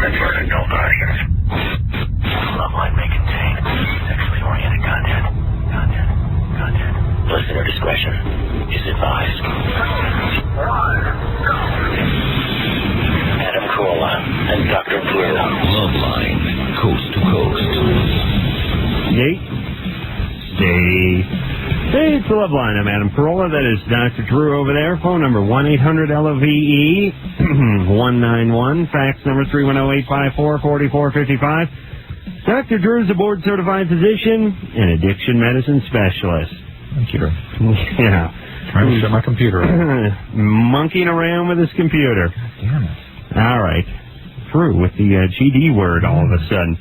Averted no audience. Loveline may contain sexually oriented content. Listener discretion is advised. Adam Carolla and Dr. Drew. Loveline, coast to coast. Stay. Hey, it's the Loveline. I'm Adam Carolla. That is Dr. Drew over there. Phone number 1-800-LOVE 191. Fax number 310-854-4455. Dr. Drew is a board-certified physician and addiction medicine specialist. Thank you. Yeah. Trying to shut my computer off. Monkeying around with his computer. God damn it. All right. Drew with the GD word all of a sudden.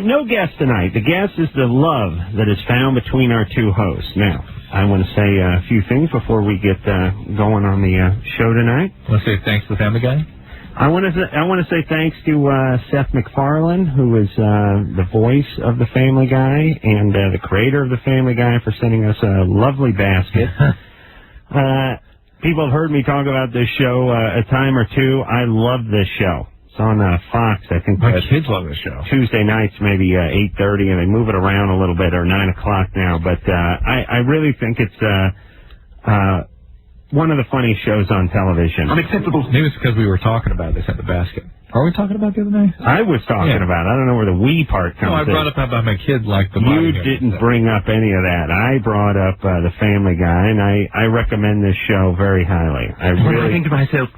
No guest tonight. The guest is the love that is found between our two hosts. Now, I want to say a few things before we get going on the show tonight. Want to say thanks to the Family Guy? I want to say thanks to Seth MacFarlane, who is the voice of the Family Guy and the creator of the Family Guy, for sending us a lovely basket. People have heard me talk about this show a time or two. I love this show. It's on Fox, I think. My kids love this show. Tuesday nights, maybe 8:30, and they move it around a little bit, or 9 o'clock now. But I really think it's one of the funniest shows on television. Unacceptable. Maybe it's because we were talking about this at the basket. Are we talking about the other night? I was talking about it. I don't know where the we part comes in. No, I brought up about my kid like the You didn't bring up any of that. I brought up the Family Guy, and I recommend this show very highly. I think to myself,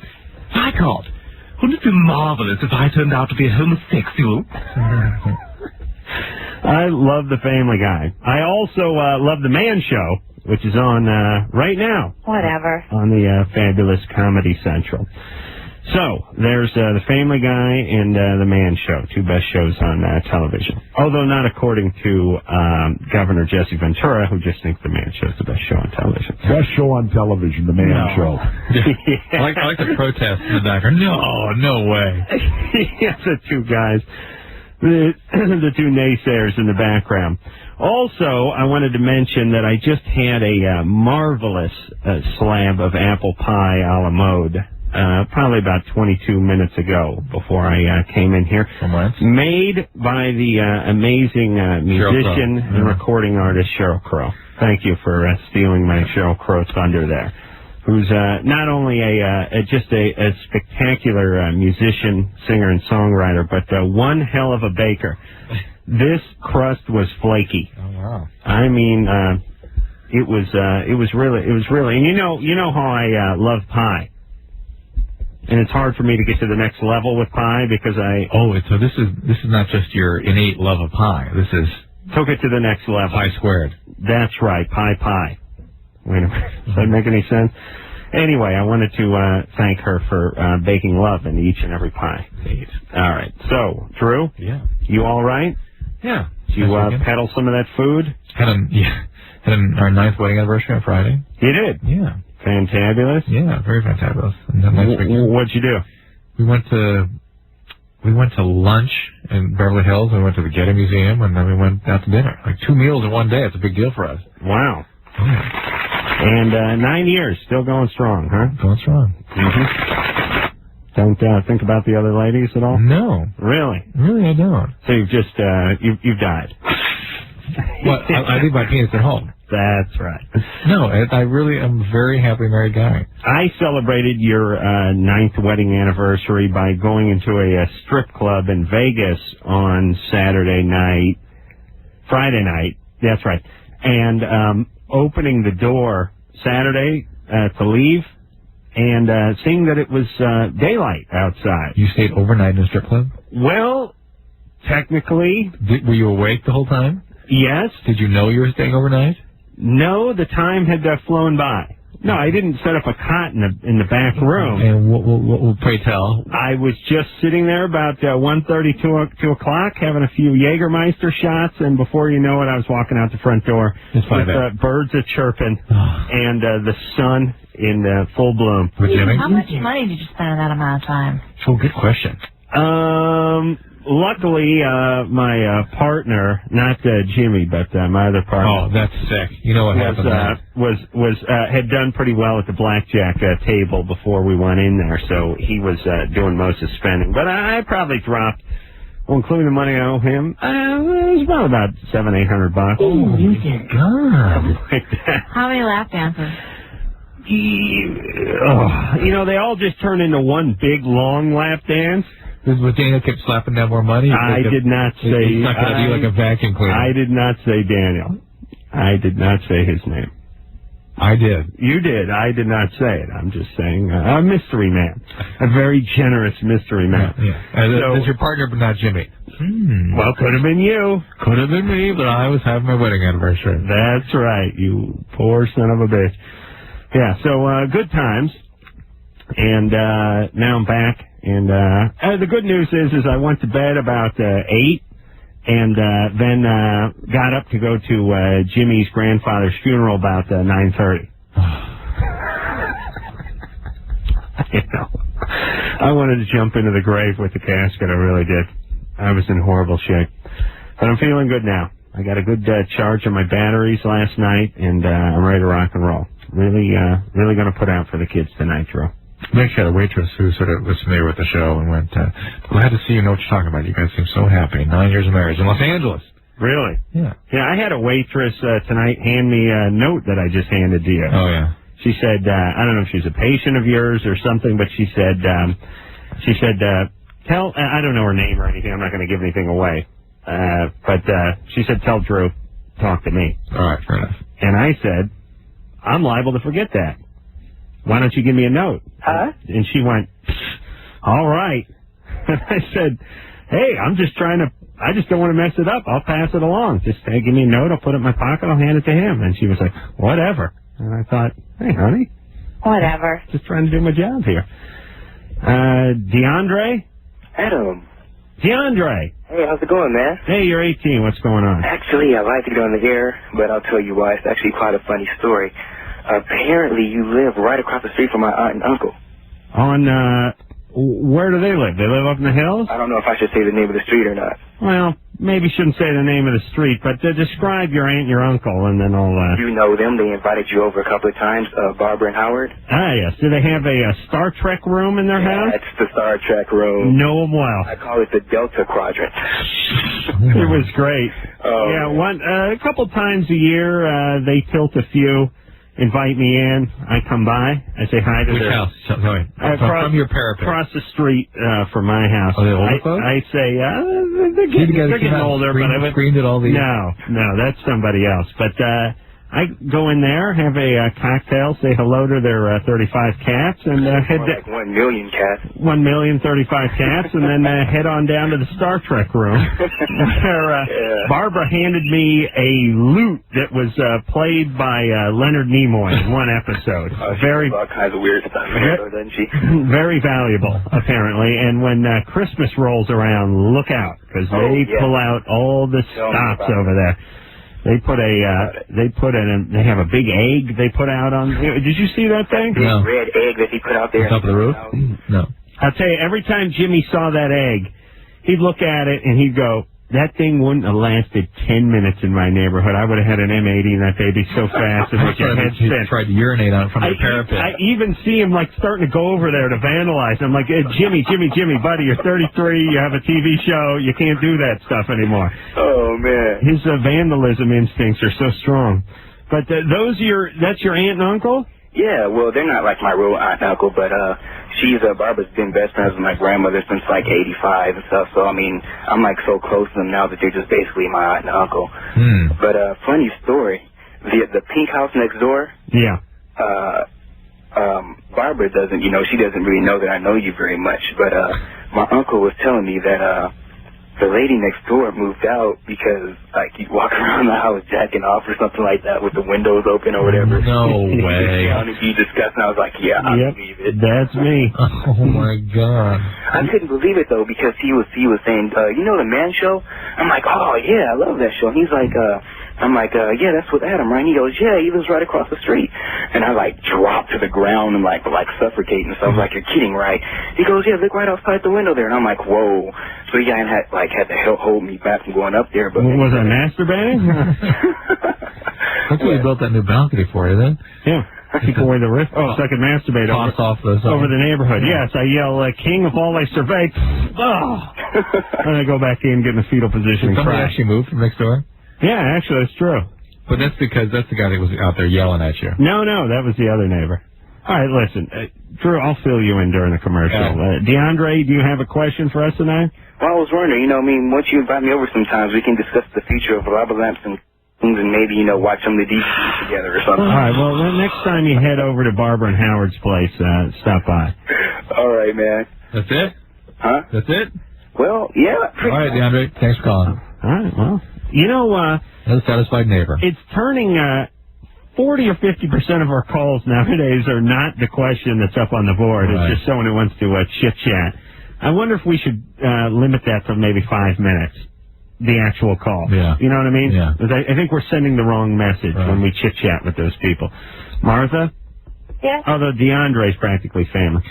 my God, wouldn't it be marvelous if I turned out to be homosexual? I love the Family Guy. I also love the Man Show, which is on right now. Whatever. On the fabulous Comedy Central. So, there's the Family Guy and the Man Show, two best shows on television. Although not according to Governor Jesse Ventura, who just thinks the Man Show is the best show on television. Best show on television, the Man Show. Yeah. I like the protest in the background. No way. Yeah, the two guys, the two naysayers in the background. Also, I wanted to mention that I just had a marvelous slab of apple pie a la mode. Probably about 22 minutes ago, before I came in here. Made by the amazing musician and recording artist Sheryl Crow. Thank you for stealing my Sheryl Crow thunder there. Who's not only just a spectacular musician, singer, and songwriter, but one hell of a baker. This crust was flaky. Oh wow! I mean, it was really, and you know how I love pie. And it's hard for me to get to the next level with pie because so this is not just your innate love of pie. This is took it to the next level. Pie squared. That's right, pie. Wait a minute, does that make any sense? Anyway, I wanted to thank her for baking love in each and every pie. All right, so Drew, you all right? Yeah. Did you peddle some of that food? Had our 9th wedding anniversary on Friday. You did? Yeah. Fantabulous? Yeah, very fantabulous. What'd you do? We went to lunch in Beverly Hills, and we went to the Getty Museum, and then we went out to dinner. Like 2 meals in one day. It's a big deal for us. Wow. Yeah. And 9 years, still going strong, huh? Going strong. Mm-hmm. Don't think about the other ladies at all? No. Really? Really, I don't. So you've just, you've died. What? I leave my penis at home. That's right. No, I really am a very happily married guy. I celebrated your 9th wedding anniversary by going into a strip club in Vegas on Friday night. That's right. And opening the door Saturday to leave and seeing that it was daylight outside. You stayed overnight in a strip club? Well, technically. Were you awake the whole time? Yes. Did you know you were staying overnight? No, the time had flown by. No, I didn't set up a cot in the back room. And what pray tell? I was just sitting there about 1:30, 2 o'clock, having a few Jägermeister shots, and before you know it, I was walking out the front door with birds a-chirping and the sun in full bloom. How much money did you spend on that amount of time? Oh, good question. luckily, my partner, not Jimmy, but my other partner. Oh, that's sick. You know what happened there. Had done pretty well at the blackjack table before we went in there, so he was doing most of spending. But I probably dropped, well, including the money I owe him, it was about $700-800. Oh, you did good. Like that. How many lap dances? You know, they all just turn into one big long lap dance. Was Daniel kept slapping down more money? I did not say. He's not going to be like a vacuum cleaner. I did not say Daniel. I did not say his name. I did. You did. I did not say it. I'm just saying a mystery man, a very generous mystery man. Yeah. That's your partner, but not Jimmy. Well, could have been you. Could have been me, but I was having my wedding anniversary. That's right. You poor son of a bitch. Yeah. So good times, and now I'm back. And the good news is I went to bed about 8. And then got up to go to Jimmy's grandfather's funeral about 9:30. You know, I wanted to jump into the grave with the casket. I really did. I was in horrible shape, but I'm feeling good now. I got a good charge on my batteries last night, and I'm ready to rock and roll. Really going to put out for the kids tonight, Drew. Nick had a waitress who sort of was familiar with the show and went, glad to see you know what you're talking about. You guys seem so happy. 9 years of marriage in Los Angeles. Really? Yeah. Yeah, I had a waitress tonight hand me a note that I just handed to you. Oh, yeah. She said, I don't know if she's a patient of yours or something, but she said, tell, I don't know her name or anything. I'm not going to give anything away. But she said, tell Drew, talk to me. All right, fair enough. And I said, I'm liable to forget that. Why don't you give me a note? Huh? And she went, all right. And I said, hey, I just don't want to mess it up. I'll pass it along. Just give me a note. I'll put it in my pocket. I'll hand it to him. And she was like, whatever. And I thought, hey, honey. Whatever. Just trying to do my job here. DeAndre? Adam. DeAndre. Hey, how's it going, man? Hey, you're 18. What's going on? Actually, I lied to get on the air, but I'll tell you why. It's actually quite a funny story. Apparently, you live right across the street from my aunt and uncle. Where do they live? They live up in the hills? I don't know if I should say the name of the street or not. Well, maybe shouldn't say the name of the street, but describe your aunt and your uncle, and then I'll... You know them. They invited you over a couple of times, Barbara and Howard. Ah, yes. Do they have a Star Trek room in their house? That's the Star Trek room. Know them well. I call it the Delta Quadrant. It was great. A couple times a year, they tilt a few. Invite me in. I come by. I say hi to Which their house? Sorry. From your parapet. Across the street from my house. Are they older folks? I say, they're getting older. But screened at all these? No, that's somebody else. But I go in there, have a cocktail, say hello to their 35 cats, and head like 1 million cats. 1,035 cats, and then head on down to the Star Trek room, where Barbara handed me a lute that was played by Leonard Nimoy in one episode. Very all kinds of weird stuff, doesn't she? Very valuable, apparently. And when Christmas rolls around, look out, because they pull out all the stops over there. They they have a big egg they put out on. Did you see that thing? No. Big red egg that he put out there. On top of the roof? No. I'll tell you, every time Jimmy saw that egg, he'd look at it and he'd go, that thing wouldn't have lasted 10 minutes in my neighborhood. I would have had an M80 and that baby so fast it would your head spin. Tried to urinate on it from the parapet. I even see him like starting to go over there to vandalize. I'm like, Jimmy, buddy, you're 33, you have a TV show, you can't do that stuff anymore. Oh man, his vandalism instincts are so strong. But that's your aunt and uncle? Yeah, well, they're not like my real aunt and uncle, but Barbara's been best friends with my grandmother since like 85 and stuff, so I mean, I'm like so close to them now that they're just basically my aunt and uncle. But funny story, the pink house next door, Barbara doesn't, she doesn't really know that I know you very much, but my uncle was telling me that the lady next door moved out because, like, you walk around the house jacking off or something like that with the windows open or whatever. No way. It sounded be disgusting. I was like, yeah, I believe it. That's me. Oh, my God. I couldn't believe it, though, because he was saying, you know the Man Show? I'm like, oh, yeah, I love that show. And he's like, I'm like, yeah, that's with Adam, right? And he goes, yeah, he lives right across the street. And I, like, dropped to the ground and, like suffocating. So I was like, you're kidding, right? He goes, yeah, look right outside the window there. And I'm like, whoa. So yeah, and had to help hold me back from going up there. But was I masturbating? That's what you built that new balcony for, isn't it? Yeah. Keep away the risk. Oh, so I can masturbate over the neighborhood. Yes, I yell, king of all I survey. Oh. And I go back in, get in the fetal position, and somebody cry. actually moved from next door? Yeah, actually, that's true. But that's because that's the guy that was out there yelling at you. No, that was the other neighbor. All right, listen, Drew, I'll fill you in during the commercial. Yeah. DeAndre, do you have a question for us tonight? Well, I was wondering, once you invite me over sometimes, we can discuss the future of lava lamps and maybe, watch some of the DVDs together or something. All right, well, the next time you head over to Barbara and Howard's place, stop by. All right, man. That's it? Huh? That's it? Well, yeah. All right, DeAndre, thanks for calling. All right, well, Another satisfied neighbor. It's turning 40 or 50% of our calls nowadays are not the question that's up on the board. Right. It's just someone who wants to chit-chat. I wonder if we should limit that to maybe 5 minutes, the actual call. Yeah. You know what I mean? Yeah. I think we're sending the wrong message when we chit-chat with those people. Martha? Yes? Although DeAndre's practically family.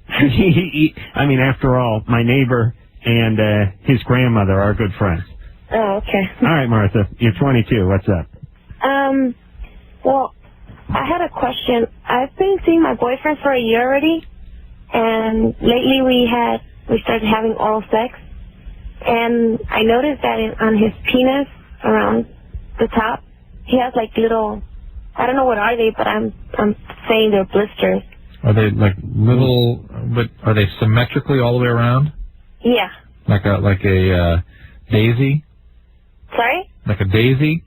After all, my neighbor and his grandmother are good friends. Oh, okay. All right, Martha, you're 22. What's up? Well, I had a question. I've been seeing my boyfriend for a year already, and lately we started having oral sex, and I noticed that on his penis, around the top, he has like little, I don't know what are they, but I'm saying they're blisters. Are they like little, but are they symmetrically all the way around? Yeah. Like a daisy? Sorry? Like a daisy?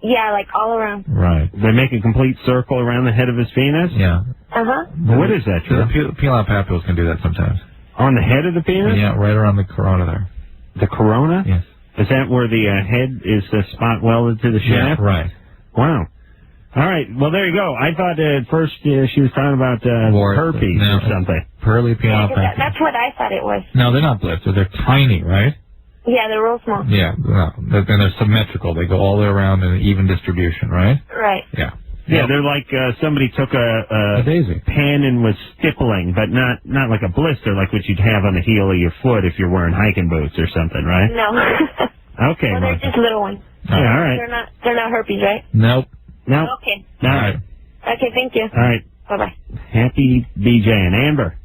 Yeah, like all around. Right. They make a complete circle around the head of his penis? Yeah. Uh-huh. What is that, Drew? The penile papules can do that sometimes. On the head of the penis? Yeah, right around the corona there. The corona? Yes. Is that where the head is spot welded to the shaft? Yeah, right. Wow. All right. Well, there you go. I thought at first she was talking about herpes or something. Pearly penile papules. That's what I thought it was. No, they're not blisters. They're tiny, right? Yeah, they're real small. Yeah, no, and they're symmetrical. They go all the way around in an even distribution, right? Right. Yeah. Yeah, they're like somebody took a daisy pen and was stippling, but not like a blister like what you'd have on the heel of your foot if you're wearing hiking boots or something, right? No. Okay, well, they're just little ones. Yeah, all right. They're not herpes, right? Nope. Nope. Okay. All right. Okay, thank you. All right. Bye-bye. Happy BJ and Amber.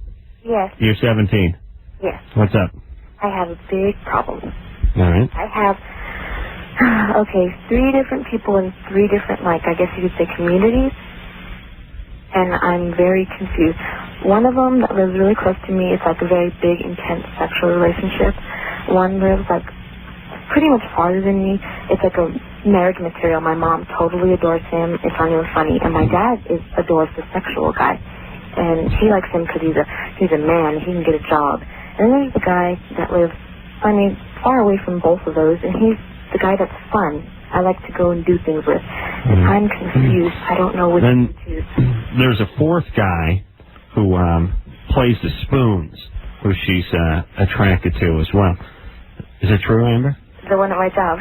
Yes, You're 17. yes. What's up? I have a big problem. All right. I have, 3 different people in 3 different, I guess you could say, communities. And I'm very confused. One of them that lives really close to me is like a very big, intense sexual relationship. One lives pretty much farther than me. It's like a marriage material. My mom totally adores him. It's not even funny. And my dad adores the sexual guy. And he likes him because he's a man. He can get a job. And then there's the guy that lives, far away from both of those. And he's the guy that's fun. I like to go and do things with. And I'm confused. I don't know which to choose. There's a 4th guy who plays the spoons, who she's attracted to as well. Is it true, Amber? The one at my job.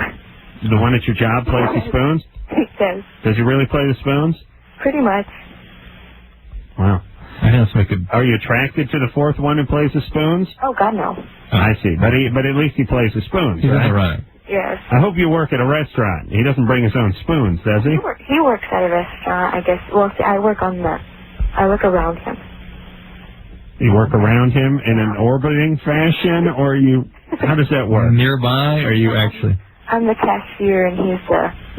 The one at your job plays the spoons? He does. Does he really play the spoons? Pretty much. Wow. Are you attracted to the 4th one who plays the spoons? Oh, God, no. I see. But at least he plays the spoons, He's right? in the running. Yes. I hope you work at a restaurant. He doesn't bring his own spoons, does he? He works at a restaurant, I guess. Well, see, I work around him. You work around him in an orbiting fashion, or how does that work? Nearby, or you actually? I'm the cashier, and he's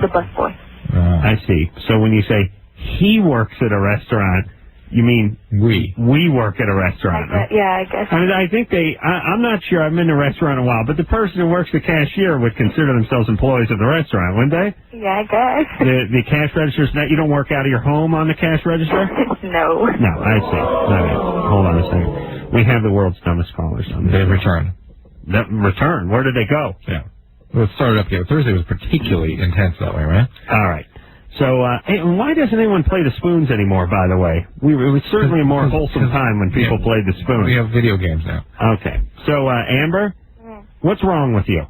the busboy. I see. So when you say he works at a restaurant, you mean we work at a restaurant? Yeah, I guess. I think I'm not sure. I've been in a restaurant a while, but the person who works the cashier would consider themselves employees of the restaurant, wouldn't they? Yeah, I guess. The cash registers, you don't work out of your home on the cash register? No. No, I see. Okay. Hold on a second. We have the world's dumbest callers on this. They return. Return? Where did they go? Yeah. Well, it started up here. Thursday was particularly intense that way, right? All right. So, why doesn't anyone play the spoons anymore, by the way? It was certainly a more wholesome time when people played the spoons. We have video games now. Okay. So, Amber, what's wrong with you?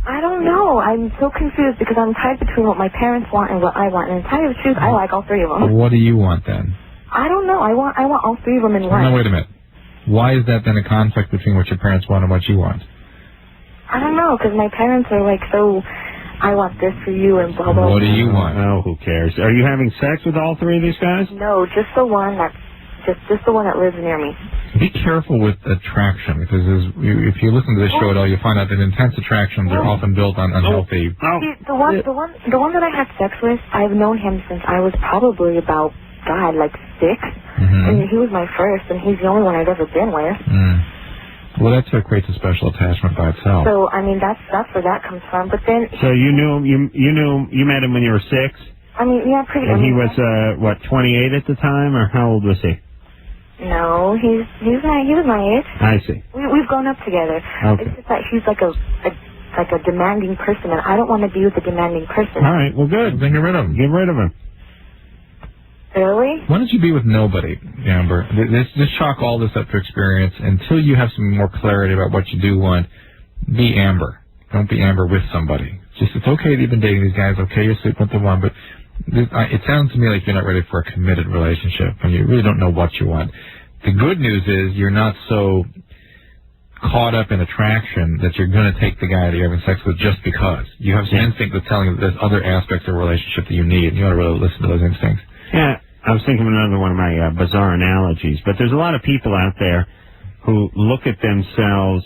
I don't know. I'm so confused because I'm tied between what my parents want and what I want. And to tell you the truth, I like all 3 of them. Well, what do you want then? I don't know. I want all 3 of them in one. No, wait a minute. Why is that then a conflict between what your parents want and what you want? I don't know, because my parents are like, so, I want this for you and blah, blah, blah. What do you want? Oh, who cares? Are you having sex with all three of these guys? No, just the one that's, just the one that lives near me. Be careful with attraction, because if you listen to this show at all, you'll find out that intense attractions are often built on unhealthy... See, the one that I had sex with, I've known him since I was probably about, God, like 6. And he was my first, and he's the only one I've ever been with. Well, that creates a special attachment by itself. So, I mean, that's where that comes from. But then... So you knew him, you met him when you were 6? I mean, yeah, pretty... And he was, 28 at the time, or how old was he? No, he was my age. I see. We've grown up together. Okay. It's just that he's like a demanding person, and I don't want to be with a demanding person. All right, well, good. Then get rid of him. Get rid of him. Really? Why don't you be with nobody, Amber? Just chalk all this up to experience. Until you have some more clarity about what you do want, be Amber. Don't be Amber with somebody. It's okay that you've been dating these guys, okay, you're sleeping with the one, but it sounds to me like you're not ready for a committed relationship, and you really don't know what you want. The good news is you're not so caught up in attraction that you're going to take the guy that you're having sex with just because. You have some instinct that's telling you that there's other aspects of a relationship that you need, and you ought to really listen to those instincts. Yeah, I was thinking of another one of my bizarre analogies, but there's a lot of people out there who look at themselves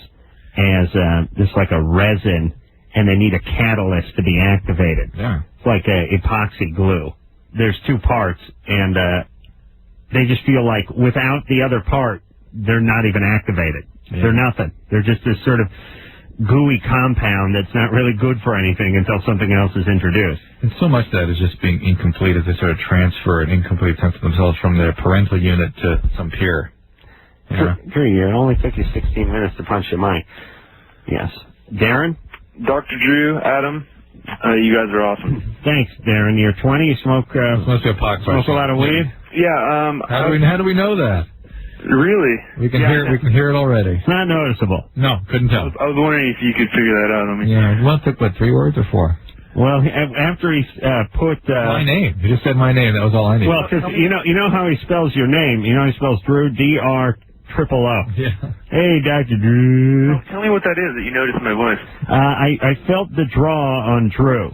as just like a resin, and they need a catalyst to be activated. Yeah. It's like epoxy glue. There's 2 parts, and they just feel like without the other part, they're not even activated. Yeah. They're nothing. They're just this sort of gooey compound that's not really good for anything until something else is introduced. And so much of that is just being incomplete as they sort of transfer an incomplete sense of themselves from their parental unit to some peer. Drew, it only took you 16 minutes to punch your mic. Yes. Darren? Dr. Drew, Adam, you guys are awesome. Thanks, Darren. You're 20. You smoke must be a pot smoke a lot of weed? Yeah. How do we know that? Really? We can hear it already. It's not noticeable. No, couldn't tell. I was wondering if you could figure that out on me. Yeah. What took 3 words or 4? Well, after he put my name. You just said my name. That was all I needed. Well, because you know how he spells your name. You know how he spells Drew, D-R-O-O. Yeah. Hey, Dr. Drew. Oh, tell me what that is that you noticed in my voice. I felt the draw on Drew.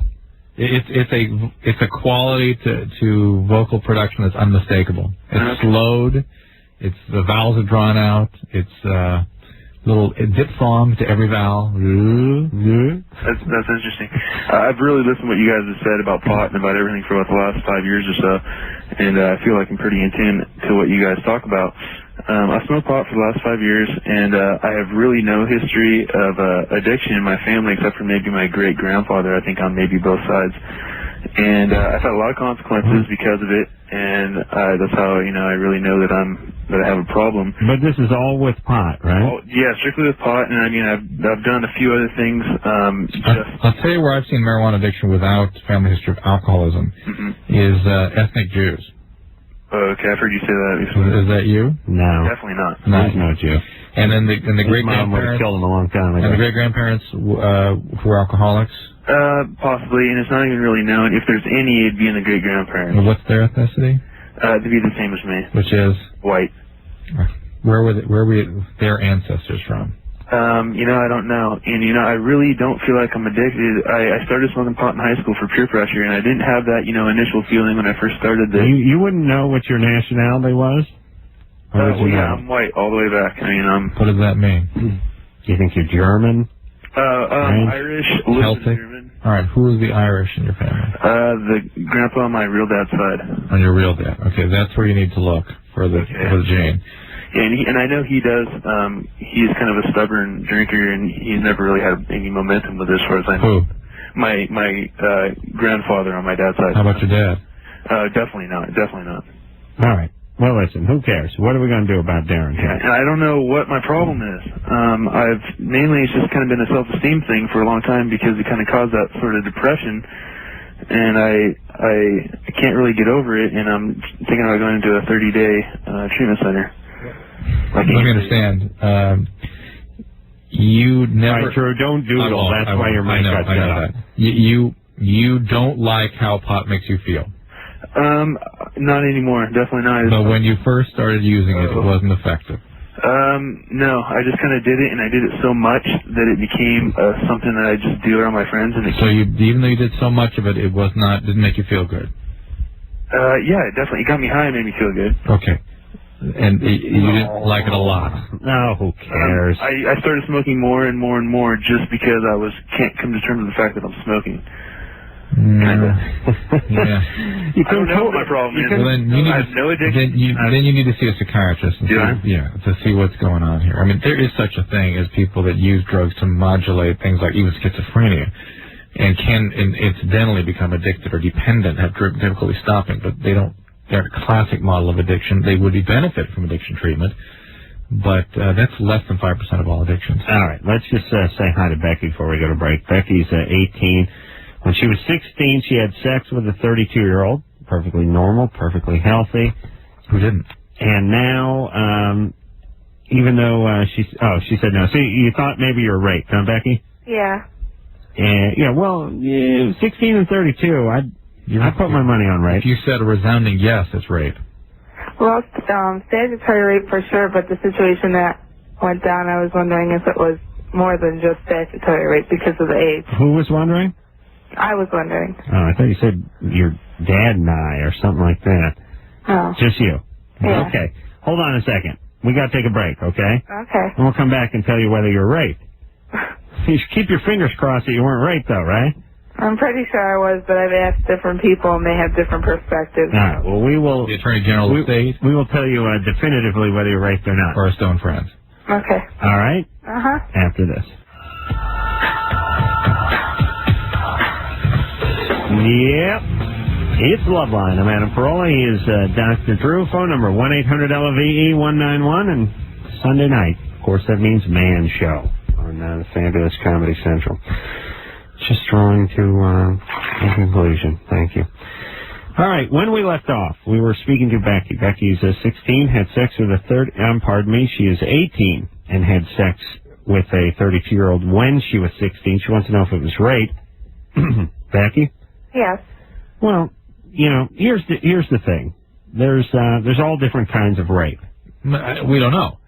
It's a quality to vocal production that's unmistakable. It's slowed. The vowels are drawn out. It's little diphthong to every vowel. That's interesting. I've really listened to what you guys have said about pot and about everything for about the last 5 years or so, and I feel like I'm pretty in tune to what you guys talk about. I smoked pot for the last 5 years, and I have really no history of addiction in my family except for maybe my great-grandfather, I think, on maybe both sides. And I've had a lot of consequences because of it, and that's how I really know that I have a problem. But this is all with pot, right? Oh, yeah, strictly with pot, and I mean I've done a few other things. I'll tell you where I've seen marijuana addiction without family history of alcoholism is ethnic Jews. Okay, I've heard you say that before. Is that you? No, definitely not. No, he's no Jew. And then the great grandparents killed him a long time ago. And the great grandparents who were alcoholics. Possibly, and it's not even really known. If there's any, it'd be in the great grandparents. What's their ethnicity? To be the same as me. Which is white. Where were their ancestors from? I don't know. And, I really don't feel like I'm addicted. I started smoking pot in high school for peer pressure, and I didn't have that, initial feeling when I first started this. You wouldn't know what your nationality was? I'm white all the way back. I mean, what does that mean? Do you think you're German? Irish, Celtic? German. All right, who is the Irish in your family? The grandpa on my real dad's side. On your real dad. Okay, that's where you need to look for the gene. And I know he does. He's kind of a stubborn drinker, and he's never really had any momentum with this, as far as I know. Who? My grandfather on my dad's side. How about your dad? Definitely not. Definitely not. All right. Well, listen. Who cares? What are we going to do about Darren here? And I don't know what my problem is. It's just kind of been a self-esteem thing for a long time because it kind of caused that sort of depression, and I can't really get over it. And I'm thinking about going into a 30-day treatment center. Let me understand. You never... Right, Drew, don't doodle. That's why your mic got shut off. You don't like how pot makes you feel? Not anymore. Definitely not. But when you first started using it, it wasn't effective? No, I just kind of did it, and I did it so much that it became something that I just do around my friends. And So even though you did so much of it, it didn't make you feel good. Yeah, it definitely got me high and made me feel good. Okay. And you didn't like it a lot. No, who cares? I started smoking more and more and more just because can't come to terms with the fact that I'm smoking. Kinda. Yeah. I don't know what my problem is. Well, then I have no addiction. Then you need to see a psychiatrist and to see what's going on here. I mean, there is such a thing as people that use drugs to modulate things like even schizophrenia, and can incidentally become addicted or dependent, have difficulty stopping, but they're a classic model of addiction. They would benefit from addiction treatment, but that's less than 5% of all addictions. All right, let's just say hi to Becky before we go to break. Becky's 18. When she was 16, she had sex with a 32-year-old, perfectly normal, perfectly healthy. Who didn't? And now, even though she said no. So you thought maybe you were raped, huh, Becky? Yeah. And 16 and 32, I'd put my money on rape. If you said a resounding yes, it's rape. Well, statutory rape for sure, but the situation that went down, I was wondering if it was more than just statutory rape because of the age. Who was wondering? I was wondering. Oh, I thought you said your dad and I or something like that. Oh. Just you. Yeah. Okay. Hold on a second. We got to take a break, okay? Okay. And we'll come back and tell you whether you're raped. You should keep your fingers crossed that you weren't raped, though, right? I'm pretty sure I was, but I've asked different people, and they have different perspectives. All right. Well, we will... The Attorney General of the state? We will tell you definitively whether you're raped or not. Or our stone friends. Okay. All right? Uh-huh. After this. Yep. It's Loveline. I'm Adam Carolla. He is Dr. Drew. Phone number 1-800-LOVE-191. And Sunday night, of course, that means Man Show on the Fabulous Comedy Central. Just drawing to a conclusion. Thank you. All right. When we left off, we were speaking to Becky. Becky's 16, had sex with she is 18 and had sex with a 32-year-old when she was 16. She wants to know if it was rape. Becky? Yes. Well, here's the thing. There's all different kinds of rape. We don't know.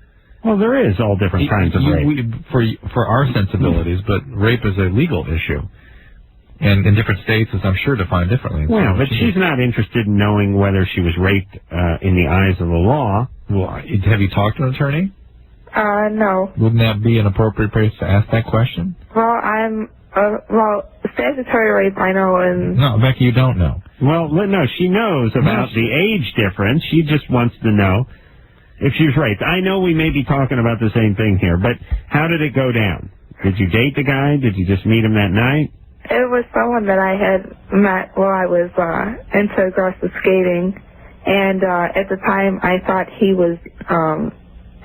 Well, there is all different kinds of rape. For our sensibilities, but rape is a legal issue. And in different states, as I'm sure, defined differently. Well, but she's not interested in knowing whether she was raped in the eyes of the law. Well, have you talked to an attorney? No. Wouldn't that be an appropriate place to ask that question? Well, statutory rape, I know, and... No, Becky, you don't know. Well, no, she knows about the age difference. She just wants to know if she was raped. I know we may be talking about the same thing here, but how did it go down? Did you date the guy? Did you just meet him that night? It was someone that I had met while I was into aggressive skating, and at the time I thought he was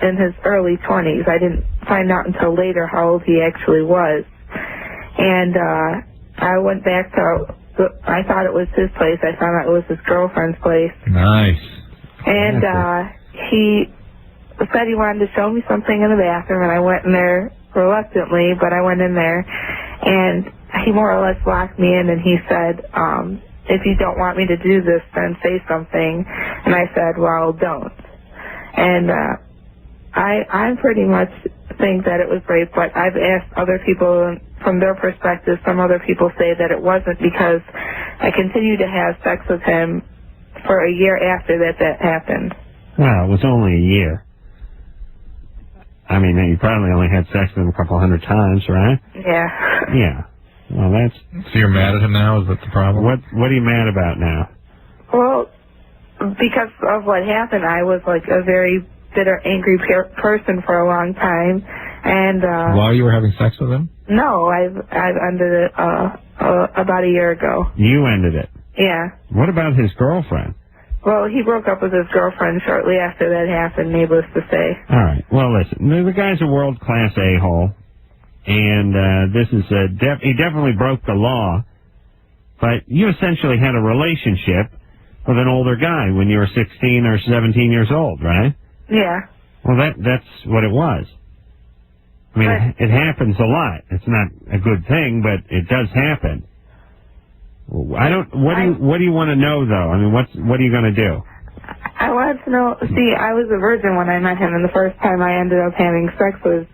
in his early 20s. I didn't find out until later how old he actually was. And I went back to, I thought it was his place. I found out it was his girlfriend's place. Nice. And he said he wanted to show me something in the bathroom, and I went in there reluctantly, but I went in there, and he more or less locked me in, and he said, if you don't want me to do this, then say something. And I said, well, don't. And I pretty much think that it was rape, but I've asked other people from their perspective. Some other people say that it wasn't because I continued to have sex with him for a year after that happened. Well, it was only a year. I mean, you probably only had sex with him a couple hundred times, right? Yeah. Yeah. Well, that's... So you're mad at him now? Is that the problem? What are you mad about now? Well, because of what happened, I was like a very bitter, angry person for a long time, and while you were having sex with him? No, I've ended it about a year ago. You ended it? Yeah. What about his girlfriend? Well, he broke up with his girlfriend shortly after that happened, needless to say. All right. Well, listen, the guy's a world-class a-hole, and this is he definitely broke the law, but you essentially had a relationship with an older guy when you were 16 or 17 years old, right? Yeah. Well, that's what it was. I mean, it happens a lot. It's not a good thing, but it does happen. What do you want to know, though? I mean, what are you going to do? I wanted to know, see, I was a virgin when I met him, and the first time I ended up having sex was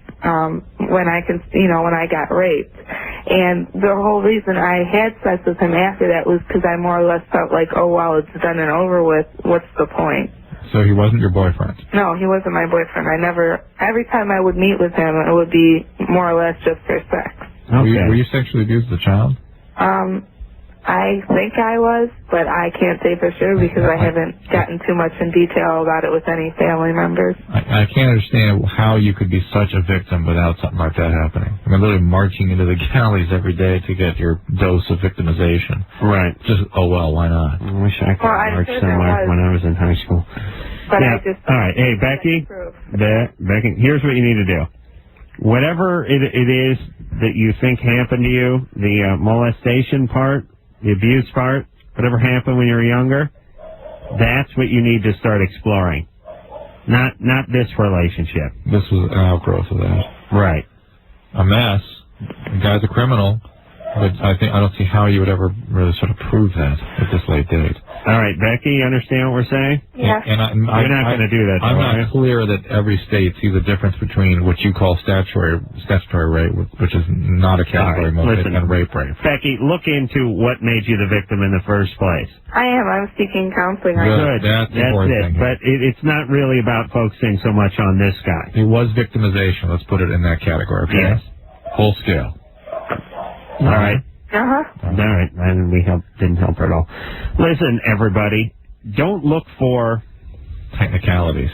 when I got raped. And the whole reason I had sex with him after that was because I more or less felt like, oh, well, it's done and over with. What's the point? So he wasn't your boyfriend? No, he wasn't my boyfriend. Every time I would meet with him, it would be more or less just for sex. Okay. Were you sexually abused as a child? I think I was, but I can't say for sure because I haven't gotten too much in detail about it with any family members. I can't understand how you could be such a victim without something like that happening. I mean, literally marching into the galleys every day to get your dose of victimization. Right. Just, oh, well, why not? I wish I could march somewhere when I was in high school. But yeah. All right. Hey, Becky, Becky, here's what you need to do. Whatever it is that you think happened to you, the molestation part, the abuse part, whatever happened when you were younger, that's what you need to start exploring. Not this relationship. This was an outgrowth of that. Right. A mess. The guy's a criminal, but I don't see how you would ever really sort of prove that at this late date. All right, Becky, you understand what we're saying? Yeah. You're not going to do that, I'm are you? not clear that every state sees a difference between what you call statutory rape, which is not a category, and rape. Becky, look into what made you the victim in the first place. I am. I'm seeking counseling. Good. That's it. Thing. But it's not really about focusing so much on this guy. It was victimization. Let's put it in that category. Okay? Yes. Full scale. All right. Uh-huh. All right, and didn't help her at all. Listen, everybody, don't look for technicalities.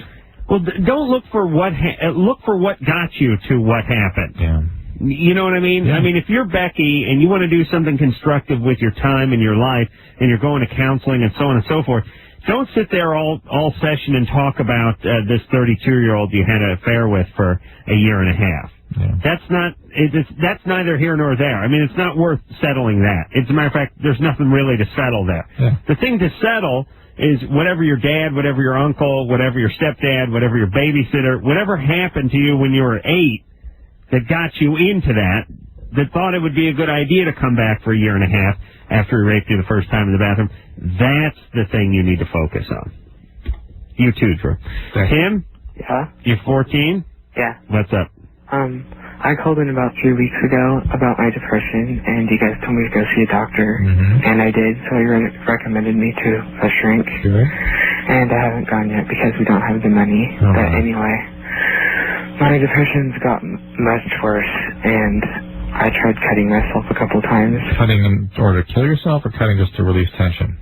Well, don't look for look for what got you to what happened. Yeah. You know what I mean? Yeah. I mean, if you're Becky and you want to do something constructive with your time and your life, and you're going to counseling and so on and so forth, don't sit there all session and talk about this 32-year-old you had an affair with for a year and a half. Yeah. That's neither here nor there. I mean, it's not worth settling that. As a matter of fact, there's nothing really to settle there. Yeah. The thing to settle is whatever your dad, whatever your uncle, whatever your stepdad, whatever your babysitter, whatever happened to you when you were 8 that got you into that thought it would be a good idea to come back for a year and a half after he raped you the first time in the bathroom, that's the thing you need to focus on. You too, Drew. Tim? Yeah? You're 14? Yeah. What's up? I called in about 3 weeks ago about my depression, and you guys told me to go see a doctor, and I did, so you recommended me to a shrink, and I haven't gone yet because we don't have the money, but anyway, my depression's gotten much worse, and I tried cutting myself a couple times. Cutting in order to kill yourself, or cutting just to release tension?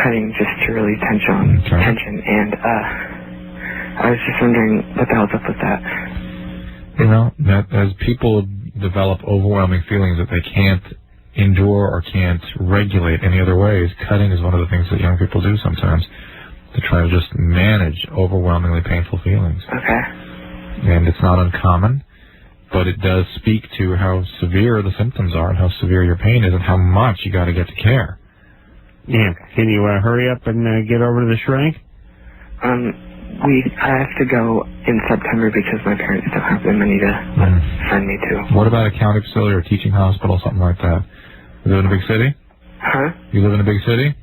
Cutting just to release tension, and I was just wondering what the hell's up with that. You know, that as people develop overwhelming feelings that they can't endure or can't regulate any other ways, cutting is one of the things that young people do sometimes to try to just manage overwhelmingly painful feelings. Okay. And it's not uncommon, but it does speak to how severe the symptoms are and how severe your pain is and how much you got to get to care. Yeah. Can you hurry up and get over to the shrink? I have to go in September because my parents don't have the money to send me to. What about a county facility or a teaching hospital, something like that? You live in a big city? Huh? You live in a big city?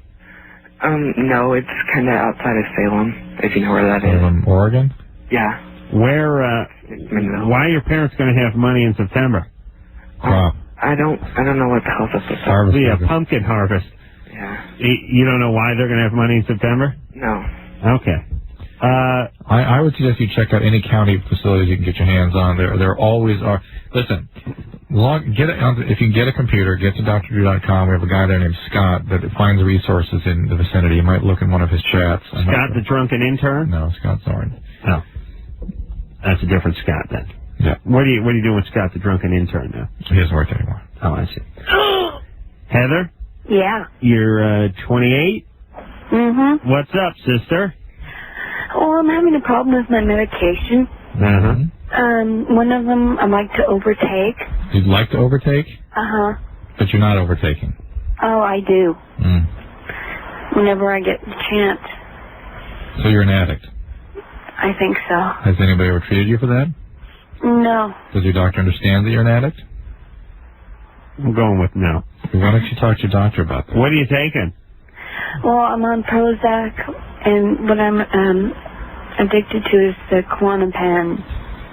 No, it's kind of outside of Salem, if you know where that is. Salem, Oregon? Yeah. Where, why are your parents going to have money in September? Crop. I don't know what the hell's up with that. Harvest. Yeah, pumpkin harvest. Yeah. You don't know why they're going to have money in September? No. Okay. I would suggest you check out any county facilities you can get your hands on. There always are. Listen, if you can get a computer, get to drdrew.com. We have a guy there named Scott that finds resources in the vicinity. You might look in one of his chats. Scott, the drunken intern? No, Scott Zorn. Oh, that's a different Scott then. Yeah. What are you doing with Scott, the drunken intern now? He doesn't work anymore. Oh, I see. Heather? Yeah. You're 28? Mm-hmm. What's up, sister? Well, I'm having a problem with my medication. One of them I like to overtake. You'd like to overtake? Uh-huh. But you're not overtaking. Oh, I do. Whenever I get the chance. So you're an addict? I think so. Has anybody ever treated you for that? No. Does your doctor understand that you're an addict? I'm going with no. Why don't you talk to your doctor about that? What are you taking? Well, I'm on Prozac And what I'm addicted to is the Klonopin.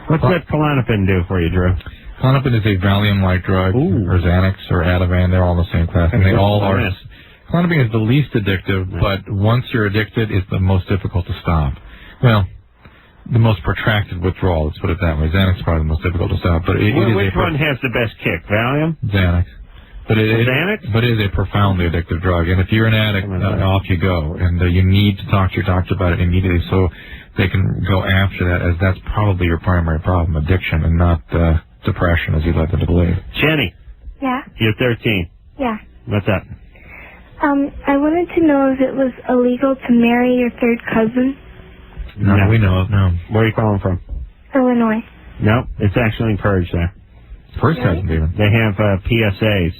What's that Klonopin do for you, Drew? Klonopin is a Valium-like drug, or Xanax, or Ativan. They're all in the same class, and they all are. Klonopin is the least addictive, but once you're addicted, it's the most difficult to stop. Well, the most protracted withdrawal, let's put it that way. Xanax is probably the most difficult to stop. But which one has the best kick, Valium? Xanax. But it is a profoundly addictive drug, and if you're an addict, off you go. And you need to talk to your doctor about it immediately so they can go after that, as that's probably your primary problem, addiction, and not depression, as you'd like them to believe. Jenny. Yeah. You're 13. Yeah. What's up? I wanted to know if it was illegal to marry your third cousin. No, we know of, no. Where are you calling from? Illinois. No, it's actually encouraged there. First cousin, even. They have PSAs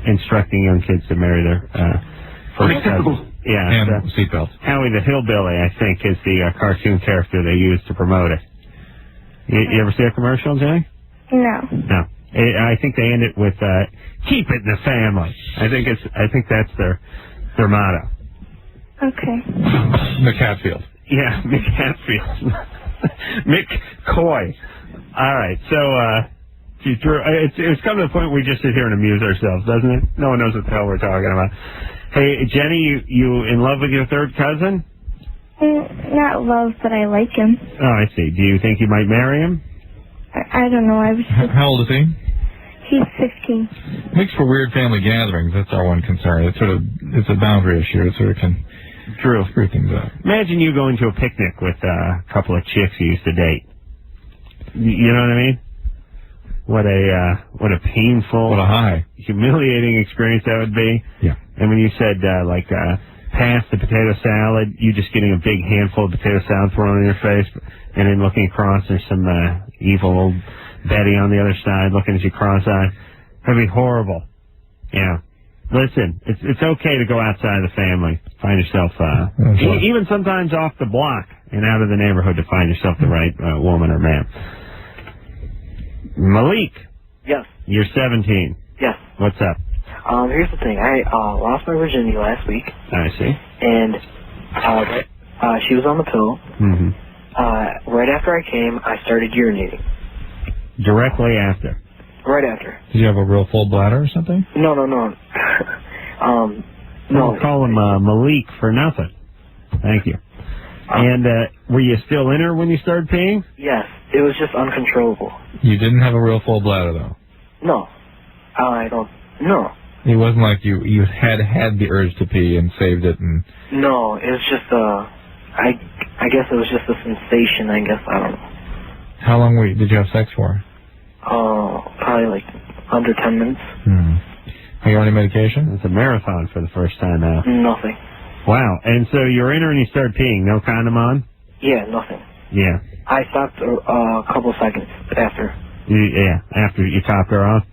instructing young kids to marry their first cousins. Yeah. And seatbelts. Howie the Hillbilly, I think, is the cartoon character they use to promote it. You ever see a commercial, Jenny? No. No. I think they end it with "Keep it in the family." I think that's their motto. Okay. McHatfield. Yeah, Mick Hatfield. Mick Coy. All right, so Drew, it's come to the point we just sit here and amuse ourselves, doesn't it? No one knows what the hell we're talking about. Hey, Jenny, you in love with your third cousin? Not love, but I like him. Oh, I see. Do you think you might marry him? I don't know. I was. How old is he? He's 15. Makes for weird family gatherings. That's our one concern. It's a boundary issue. It sort of can screw things up. Imagine you going to a picnic with a couple of chicks you used to date. You know what I mean? What a painful, what a high, humiliating experience that would be. Yeah. And when you said pass the potato salad, you just getting a big handful of potato salad thrown in your face, and then looking across, there's some evil old Betty on the other side looking at you cross-eyed. That'd be horrible. Yeah. Listen, it's okay to go outside of the family, find yourself, even sometimes off the block and out of the neighborhood to find yourself the right woman or man. Malik. Yes. You're 17. Yes. What's up? Here's the thing. I lost my virginity last week. I see. And she was on the pill. Mm-hmm. Right after I came, I started urinating. Directly after? Right after. Did you have a real full bladder or something? No. No. Don't call him Malik for nothing. Thank you. And were you still in her when you started peeing? Yes. It was just uncontrollable. You didn't have a real full bladder, though? No. I don't... No. It wasn't like you had the urge to pee and saved it and... No, it was just I guess it was just a sensation, I guess. I don't know. How long did you have sex for? Probably like under 10 minutes. Are you on any medication? It's a marathon for the first time now. Nothing. Wow. And so you're in her and you started peeing. No condom on? Yeah, nothing. Yeah. I stopped a couple seconds after. Yeah, after you topped her off?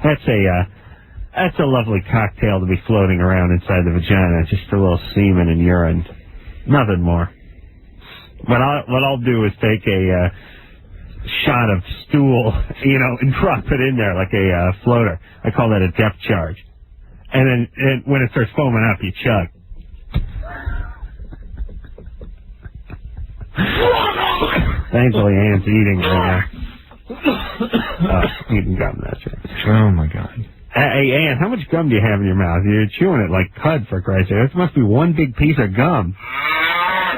That's a lovely cocktail to be floating around inside the vagina. Just a little semen and urine. Nothing more. What I'll do is take a shot of stool, and drop it in there like a floater. I call that a depth charge. And then when it starts foaming up, you chug. Thankfully, Ann's eating right now. Eating gum, that's right. Oh, my God. Hey, Ann, how much gum do you have in your mouth? You're chewing it like cud, for Christ's sake. This must be one big piece of gum.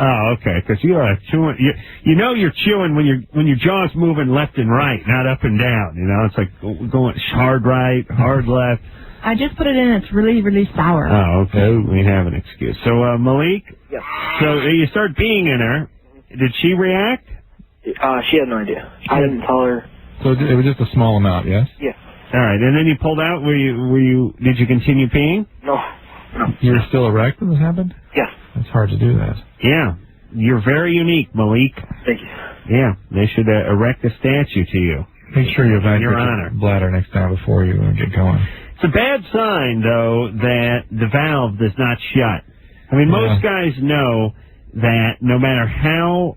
Oh, okay, because you are chewing. You're chewing when your jaw's moving left and right, not up and down. It's like going hard right, hard left. I just put it in. It's really, really sour. Oh, okay. We have an excuse. So, Malik? Yes. So you start being in her. Did she react? She had no idea. I didn't tell her. So it was just a small amount, yes? Yes. All right, and then you pulled out. Did you continue peeing? No. You were still erect when this happened? Yes. It's hard to do that. Yeah. You're very unique, Malik. Thank you. Yeah, they should erect a statue to you. Make sure you evacuate your bladder next time before you get going. It's a bad sign, though, that the valve does not shut. I mean, most guys know that no matter how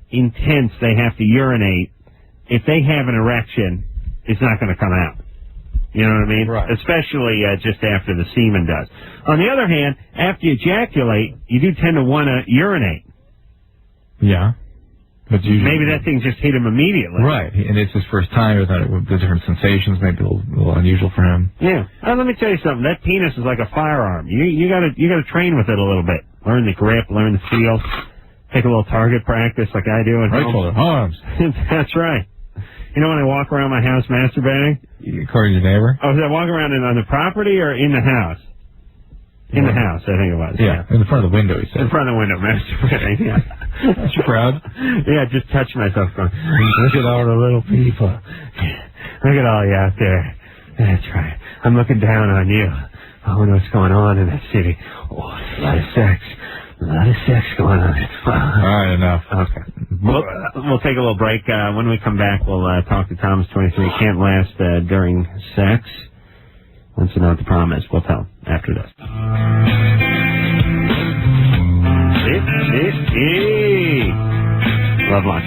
intense they have to urinate, if they have an erection, it's not going to come out. You know what I mean? Right. Especially just after the semen does. On the other hand, after you ejaculate, you do tend to want to urinate. Yeah. But usually, maybe that thing just hit him immediately. Right, and it's his first time. The different sensations maybe a little unusual for him. Yeah. Let me tell you something. That penis is like a firearm. You gotta train with it a little bit. Learn the grip, learn the feel. Take a little target practice like I do at home. Right shoulder, arms. That's right. You know when I walk around my house masturbating? According to your neighbor? Oh, was I walking around on the property or in the house? In the house, I think it was. Yeah, in the front of the window, he said. In front of the window, masturbating, yeah. Aren't you proud? Yeah, just touch myself going, look at all the little people. Look at all you out there. That's right. I'm looking down on you. I wonder what's going on in that city. Oh, a lot of sex. A lot of sex going on. All right, enough. Okay. We'll take a little break. When we come back, we'll talk to Thomas 23. Can't last during sex. Wants to know what the problem is. We'll tell him after this. Loveline.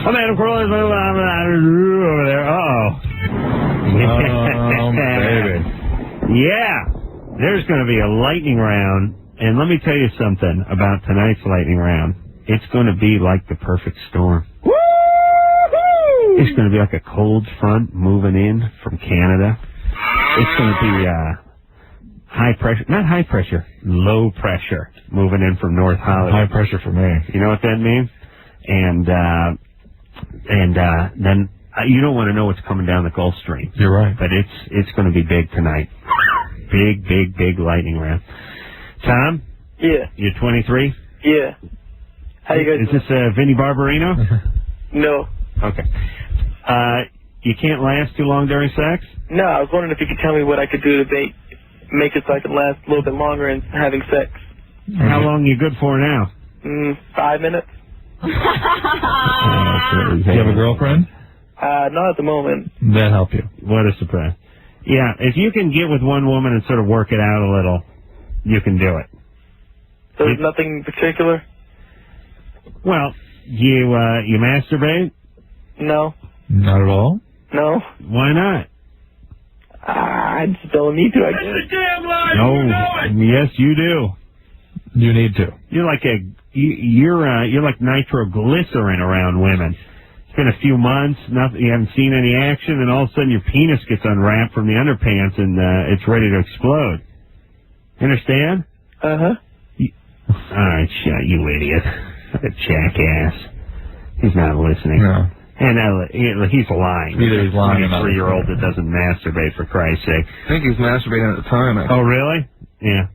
Oh, Madam Carolla over there. Oh, baby. Yeah. There's going to be a lightning round. And let me tell you something about tonight's lightning round. It's going to be like the perfect storm. Woo-hoo! It's going to be like a cold front moving in from Canada. It's going to be high pressure, not high pressure, low pressure moving in from North Hollywood. High pressure for me. You know what that means? And then you don't want to know what's coming down the Gulf Stream. You're right. But it's going to be big tonight. Big lightning round. Tom? Yeah. You're 23? Yeah. How you guys Is this Vinny Barbarino? No. Okay. You can't last too long during sex? No, I was wondering if you could tell me what I could do to make it so I can last a little bit longer in having sex. How long are you good for now? 5 minutes. Do you have a girlfriend? Not at the moment. That'll help you. What a surprise. Yeah, if you can get with one woman and sort of work it out a little, you can do it. So there's nothing in particular? Well, you masturbate? No. Not at all? No. Why not? I just don't need to, I guess. No. Yes, you do. You need to. You're like you're like nitroglycerin around women. It's been a few months, nothing, you haven't seen any action, and all of a sudden your penis gets unwrapped from the underpants and it's ready to explode. You understand? Uh-huh. All right, shut you idiot. A jackass. He's not listening. No. And he's lying. Either he's lying or not. A 3-year-old that doesn't masturbate, for Christ's sake. I think he was masturbating at the time. Oh, really? Yeah.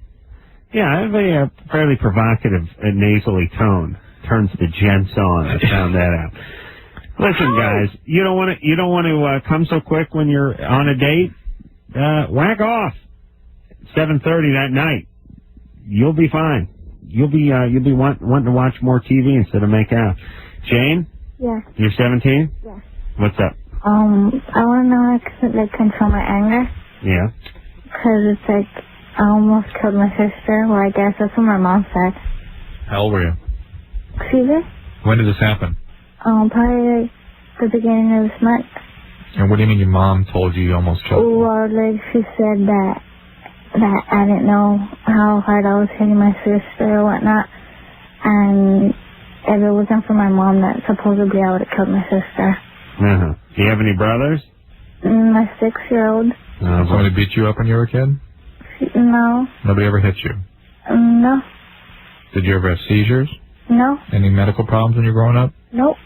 Yeah, I have a fairly provocative nasally tone. Turns the gents on. I found that out. Listen, guys, you don't want to come so quick when you're on a date. Whack off. 7:30 that night. You'll be fine. You'll be wanting to watch more TV instead of make out. Jane? Yeah. You're 17? Yeah. What's up? I want to know how I could control my anger. Yeah. Because it's like I almost killed my sister. Well, I guess that's what my mom said. How old were you? Excuse me? When did this happen? Probably like the beginning of this month. And what do you mean your mom told you almost killed her? Well, like she said that I didn't know how hard I was hitting my sister or whatnot. And if it wasn't for my mom, that supposedly I would have killed my sister. Uh-huh. Do you have any brothers? My 6-year-old. Somebody beat you up when you were a kid? No. Nobody ever hit you? No. Did you ever have seizures? No. Any medical problems when you were growing up? Nope.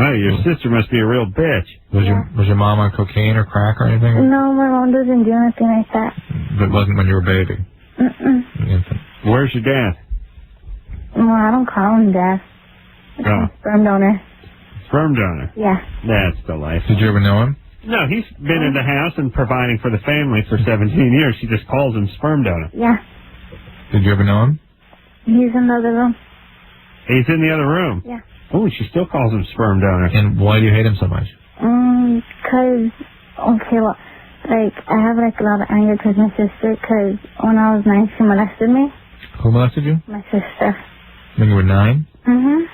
Oh, your sister must be a real bitch. Was your mom on cocaine or crack or anything? No, my mom doesn't do anything like that. That wasn't when you were a baby? Infant. Where's your dad? Well, I don't call him Dad. Oh. Sperm donor. Sperm donor? Yeah. That's delightful. Did you ever know him? No, he's been in the house and providing for the family for 17 years. She just calls him sperm donor. Yeah. Did you ever know him? He's in the other room. He's in the other room? Yeah. Oh, she still calls him sperm donor. And why do you hate him so much? Because, okay, well, like, I have, like, a lot of anger towards my sister because when I was 9, she molested me. Who molested you? My sister. When you were 9? Mm-hmm.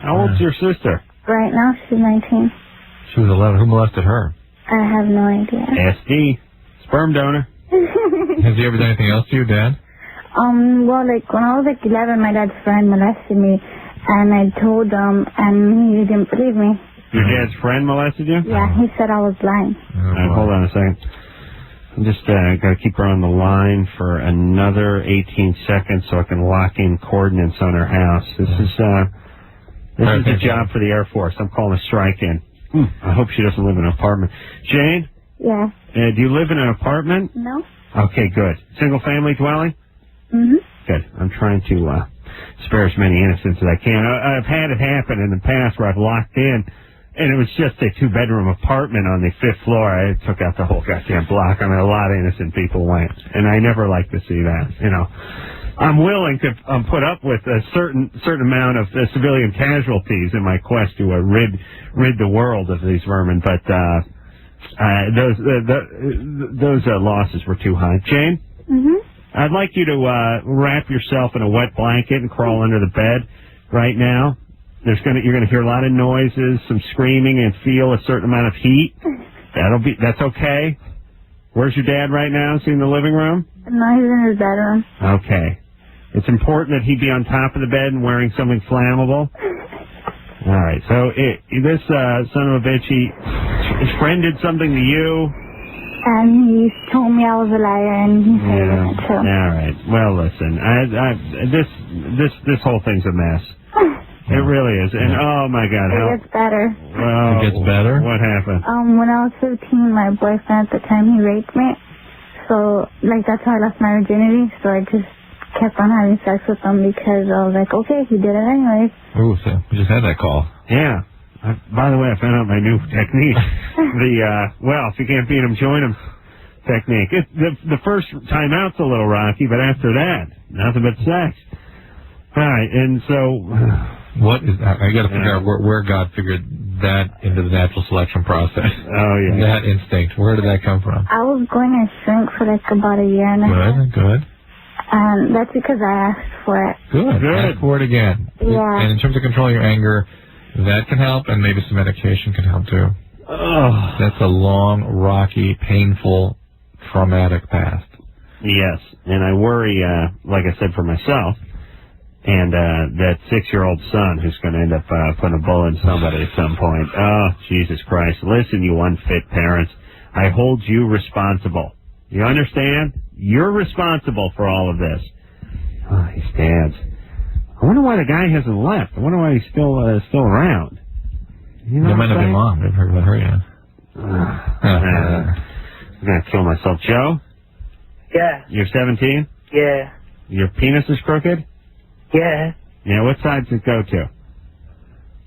How old's your sister? Right now, she's 19. She was 11. Who molested her? I have no idea. SD. Sperm donor. Has he ever done anything else to you, Dad? Well, like, when I was like 11, my dad's friend molested me, and I told him, and he didn't believe me. Your dad's friend molested you? Yeah, he said I was lying. All right, hold on a second. I'm just got to keep her on the line for another 18 seconds so I can lock in coordinates on her house. This is a job for the Air Force. I'm calling a strike in. I hope she doesn't live in an apartment. Jane? Yeah. Do you live in an apartment? No. Okay, good. Single family dwelling? Mm-hmm. Good. I'm trying to spare as many innocents as I can. I've had it happen in the past where I've locked in, and it was just a 2-bedroom apartment on the 5th floor. I took out the whole goddamn block. I mean, a lot of innocent people went, and I never like to see that. You know, I'm willing to put up with a certain amount of civilian casualties in my quest to rid the world of these vermin, but those losses were too high. Jane? Mm-hmm. I'd like you to wrap yourself in a wet blanket and crawl under the bed right now. You're gonna hear a lot of noises, some screaming, and feel a certain amount of heat. That's okay. Where's your dad right now? Is he in the living room? No, he's in his bedroom. Okay. It's important that he be on top of the bed and wearing something flammable. All right. So this son of a bitch, his friend did something to you. And he told me I was a liar, and he said it wasn't true. All right. Well, listen, this whole thing's a mess. It really is. And oh my God, it gets better. Well, it gets better? What happened? When I was 15, my boyfriend at the time, he raped me. So, like, that's how I lost my virginity. So I just kept on having sex with him because I was like, okay, he did it anyways. Ooh, so we just had that call. Yeah. By the way, I found out my new technique. If you can't beat him, join him technique. The first time out's a little rocky, but after that, nothing but sex. All right, and so... What is that? I got to figure out where God figured that into the natural selection process. Oh, yeah. That instinct. Where did that come from? I was going to shrink for like about a year and a half. Good. And that's because I asked for it. Good. Ask for it again. Yeah. And in terms of controlling your anger, that can help, and maybe some medication can help too. Oh. That's a long, rocky, painful, traumatic past. Yes, and I worry, like I said, for myself, and that 6-year-old son who's going to end up putting a bullet in somebody at some point. Oh, Jesus Christ. Listen, you unfit parents. I hold you responsible. You understand? You're responsible for all of this. Oh, these dads. I wonder why the guy hasn't left. I wonder why he's still around. You know that might not be mom. They've heard about her yet. I'm going to kill myself. Joe? Yeah. You're 17? Yeah. Your penis is crooked? Yeah. Yeah, what side does it go to?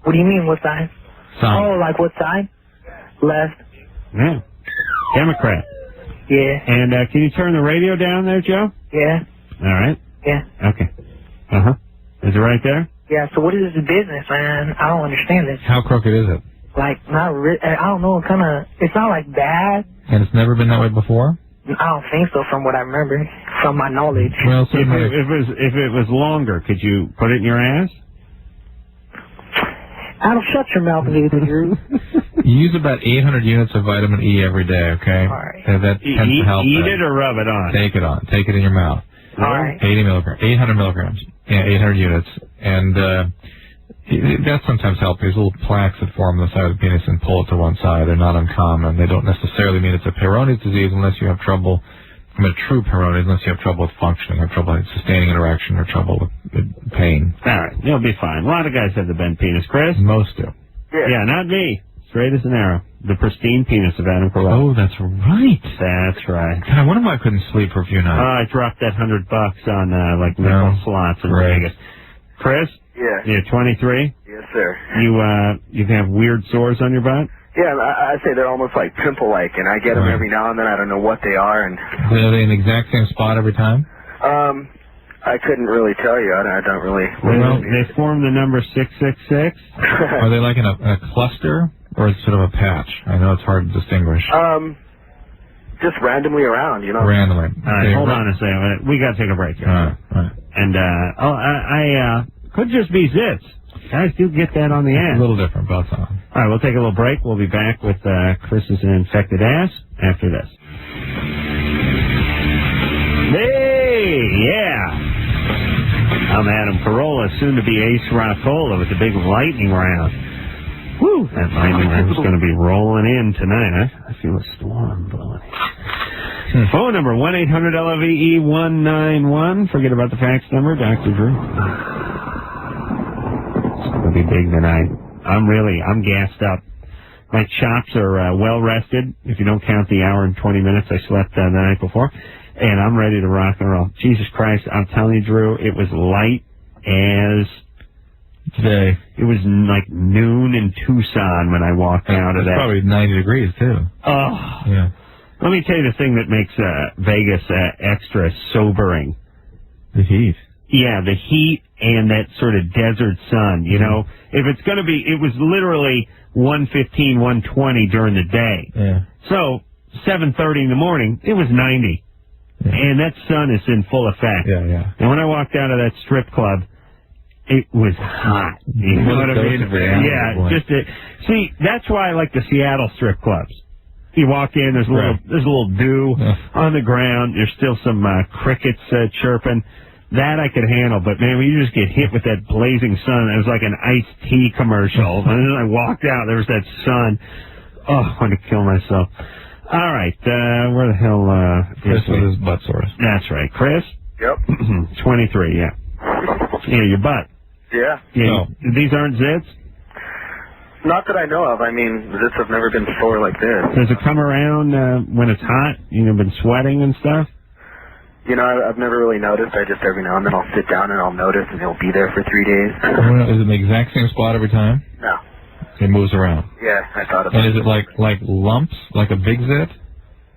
What do you mean, what side? Side. Oh, like what side? Left. Yeah. Democrat. Yeah. And can you turn the radio down there, Joe? Yeah. All right. Yeah. Okay. Uh-huh. Is it right there? Yeah, so what is this business, man? I don't understand this. How crooked is it? Like, not I don't know, it's not like bad. And it's never been that way before? I don't think so from what I remember, from my knowledge. Well, if it was longer, could you put it in your ass? I'll shut your mouth, Drew. You use about 800 units of vitamin E every day, okay? All right. That tends to help. Eat it or rub it on? Take it on. Take it in your mouth. All right. 800 milligrams. Yeah, 800 units. And that sometimes helps. There's little plaques that form on the side of the penis and pull it to one side. They're not uncommon. They don't necessarily mean it's a Peyronie's disease unless you have trouble, a true Peyronie's, unless you have trouble with functioning, have trouble with sustaining interaction, or trouble with pain. All right. You'll be fine. A lot of guys have the bent penis, Chris. Most do. Yeah, not me. Straight as an arrow. The pristine penis of Adam Carolla. Oh, that's right. That's right. God, I wonder why I couldn't sleep for a few nights. I dropped that $100 on nickel slots in Vegas. Chris? Yeah. You're 23? Yes, sir. You have weird sores on your butt? Yeah, I say they're almost like pimple-like, and I get them every now and then. I don't know what they are. And are they in the exact same spot every time? I couldn't really tell you. I don't really. Well, they form the number 666. Are they like in a cluster, or is it sort of a patch? I know it's hard to distinguish. Just randomly around, you know. Randomly. All right, hold on a second. We got to take a break here. All right. And I could just be zits. Guys do get that on the ass. A little different, but all right, we'll take a little break. We'll be back with Chris's infected ass after this. Yeah. I'm Adam Carolla, soon to be Ace Rockola with the big lightning round. Woo! That lightning round's going to be rolling in tonight. I feel a storm blowing. Phone number 1-800-LOVE-191. Forget about the fax number, Dr. Drew. It's going to be big tonight. I'm gassed up. My chops are well rested, if you don't count the hour and 20 minutes I slept the night before. And I'm ready to rock and roll. Jesus Christ, I'm telling you, Drew, it was light as today. It was like noon in Tucson when I walked out of that. Probably 90 degrees, too. Oh. Yeah. Let me tell you the thing that makes Vegas extra sobering. The heat. Yeah, the heat and that sort of desert sun. You know, if it's going to be, it was literally 1:15, 1:20 during the day. Yeah. So 7:30 in the morning, it was 90. Yeah. And that sun is in full effect. Yeah, yeah. And when I walked out of that strip club, it was hot. You know what I mean? Yeah, see, that's why I like the Seattle strip clubs. You walk in, there's a little dew on the ground. There's still some crickets chirping. That I could handle, but man, when you just get hit with that blazing sun, it was like an iced tea commercial. And then I walked out, there was that sun. Oh, I wanted to kill myself. All right, where the hell Chris with his butt sores. That's right. Chris? Yep. 23, yeah. Yeah, your butt. Yeah. Yeah. These aren't zits? Not that I know of. I mean, zits have never been sore like this. Does it come around when it's hot? You know, been sweating and stuff? You know, I've never really noticed. I just every now and then I'll sit down and I'll notice, and it'll be there for 3 days. Is it in the exact same spot every time? No. It moves around. Yeah, I thought about it. And is it like lumps, like a big zit?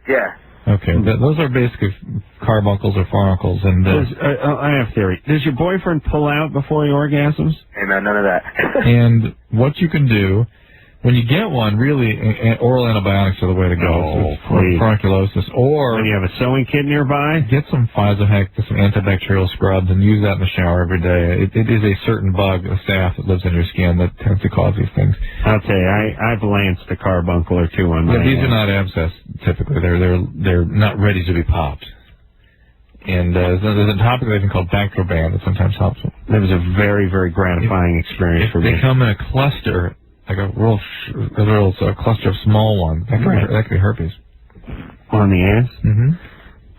Yeah. Okay, those are basically carbuncles or fauncles. And I have a theory. Does your boyfriend pull out before he orgasms? Hey, man, none of that. And what you can do, when you get one, really, oral antibiotics are the way to go. For bronchiolitis. Or when you have a sewing kit nearby, get some Physohec, some antibacterial scrubs, and use that in the shower every day. It is a certain bug, a staph that lives in your skin that tends to cause these things. I'll tell you, I've lanced a carbuncle or two on my these are not abscess, typically. They're not ready to be popped. And there's a topic even called Bactroban that sometimes helps them. That was a very, very gratifying experience for me. They come in a cluster, like a real cluster of small ones. That could be herpes. On the ass? Mm-hmm.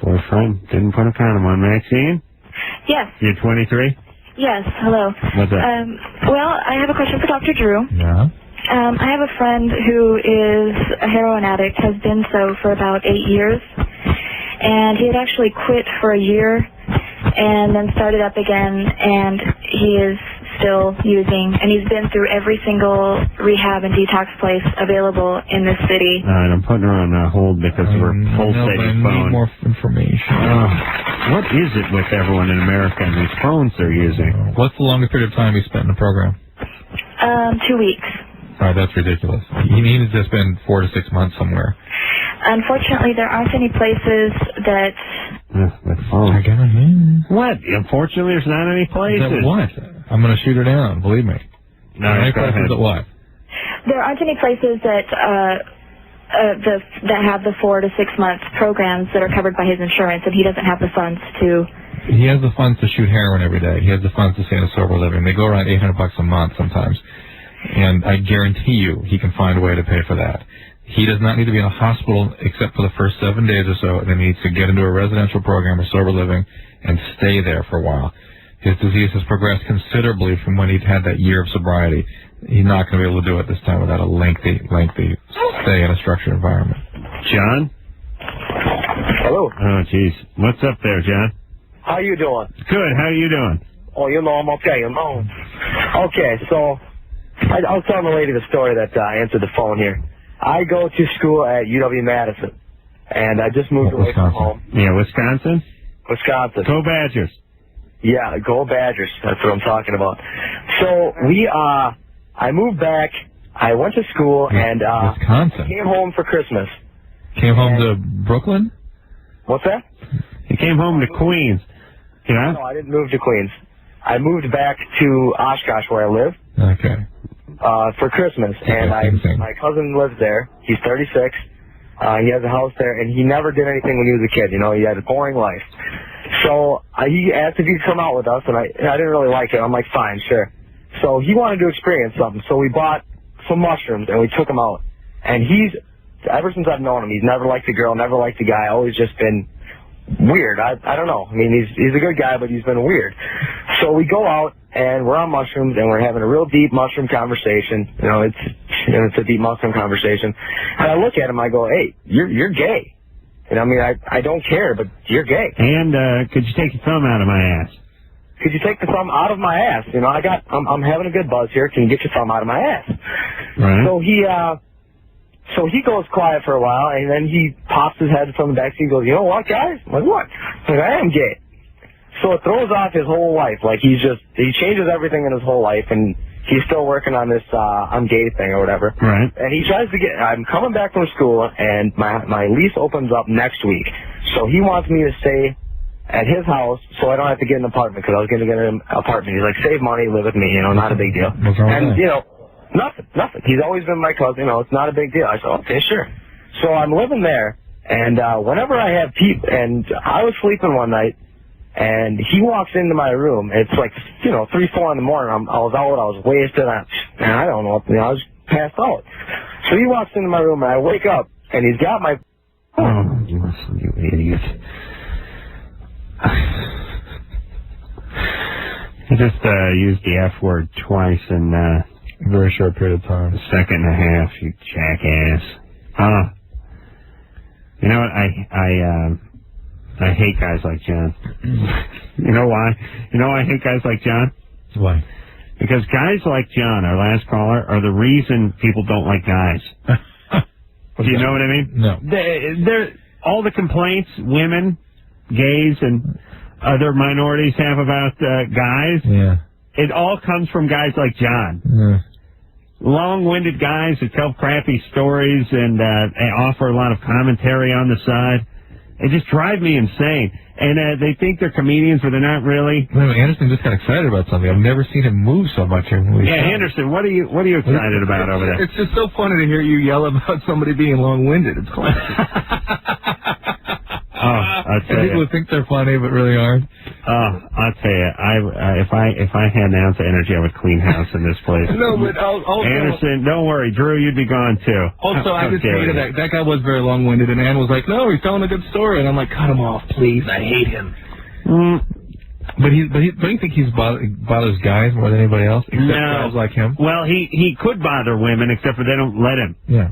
Boyfriend didn't put a condom on. Maxine? Yes. You're 23? Yes, hello. What's up? Well, I have a question for Dr. Drew. Yeah? I have a friend who is a heroin addict, has been so for about 8 years. And he had actually quit for a year and then started up again, and he is still using, and he's been through every single rehab and detox place available in this city. All right, I'm putting her on hold because we're pulsating phone. I need more information. What is it with everyone in America and these phones they're using? What's the longest period of time he spent in the program? 2 weeks. All right, that's ridiculous. He needs to spend 4 to 6 months somewhere. Unfortunately, there aren't any places that... What? Unfortunately, there's not any places. That what? I'm going to shoot her down, believe me. No, any places that what? There aren't any places that that have the 4 to 6 month programs that are covered by his insurance, and he doesn't have the funds to... He has the funds to shoot heroin every day. He has the funds to stay in a sober living. They go around $800 a month sometimes. And I guarantee you he can find a way to pay for that. He does not need to be in a hospital except for the first 7 days or so, and then he needs to get into a residential program of sober living and stay there for a while. His disease has progressed considerably from when he'd had that year of sobriety. He's not going to be able to do it this time without a lengthy stay in a structured environment. John? Hello. Oh, jeez. What's up there, John? How you doing? Good. How you doing? Oh, you know I'm okay. You know. Okay, so I was telling the lady the story that answered the phone here. I go to school at UW-Madison, and I just moved away from home. Yeah, Wisconsin? Wisconsin. Go Badgers. Yeah, go Badgers. That's what I'm talking about. So I moved back. I went to school and Wisconsin. Came home for Christmas. Came home to Brooklyn? What's that? He came home to Queens. Yeah? No, I didn't move to Queens. I moved back to Oshkosh, where I live. Okay. For Christmas, and my cousin lives there. He's 36. He has a house there, and he never did anything when he was a kid. You know, he had a boring life. So he asked if he'd come out with us, and I didn't really like it. I'm like, fine, sure. So he wanted to experience something, so we bought some mushrooms, and we took him out. And ever since I've known him, he's never liked a girl, never liked a guy, always just been weird. I don't know. I mean, he's a good guy, but he's been weird. So we go out, and we're on mushrooms, and we're having a real deep mushroom conversation. You know, it's a deep mushroom conversation. And I look at him, I go, hey, you're gay. And I mean, I don't care, but you're gay. And could you take your thumb out of my ass? Could you take the thumb out of my ass? You know, I'm having a good buzz here. Can you get your thumb out of my ass? Right. So he goes quiet for a while, and then he pops his head from the back seat and goes, you know what, guys? I'm like, what? I'm like, I am gay. So it throws off his whole life. Like, he changes everything in his whole life, and he's still working on this I'm gay thing or whatever. Right. And he tries to I'm coming back from school, and my lease opens up next week. So he wants me to stay at his house so I don't have to get an apartment, because I was going to get an apartment. He's like, save money, live with me, you know, not a big deal. And, you know, nothing. He's always been my cousin, you know, it's not a big deal. I said, okay, sure. So I'm living there, and whenever I have people, and I was sleeping one night, and he walks into my room. It's like, you know, 3, 4 in the morning. I was out, I was wasted, I don't know, you know, I was passed out. So he walks into my room, and I wake up, and he's got my... Oh, listen, you idiot. I just used the F word twice in a very short period of time. A second and a half, you jackass. You know what? I hate guys like John. You know why? You know why I hate guys like John? Why? Because guys like John, our last caller, are the reason people don't like guys. Do you know what I mean? No. They're all the complaints women, gays, and other minorities have about guys. Yeah. It all comes from guys like John. Yeah. Long-winded guys that tell crappy stories and offer a lot of commentary on the side. They just drive me insane. And they think they're comedians, but they're not really. Anderson just got excited about something. I've never seen him move so much. Yeah, Anderson, what are you excited about over there? It's just so funny to hear you yell about somebody being long-winded. It's classic. People think they're funny, but really aren't. I'll tell you, if I had an ounce of energy, I would clean house in this place. No, but also, Anderson, don't worry, Drew, you'd be gone too. Also, I just hated that guy was very long-winded, and Ann was like, "No, he's telling a good story," and I'm like, "Cut him off, please. I hate him." But don't you think he bothers guys more than anybody else, except guys like him? Well, he could bother women, except for they don't let him. Yeah.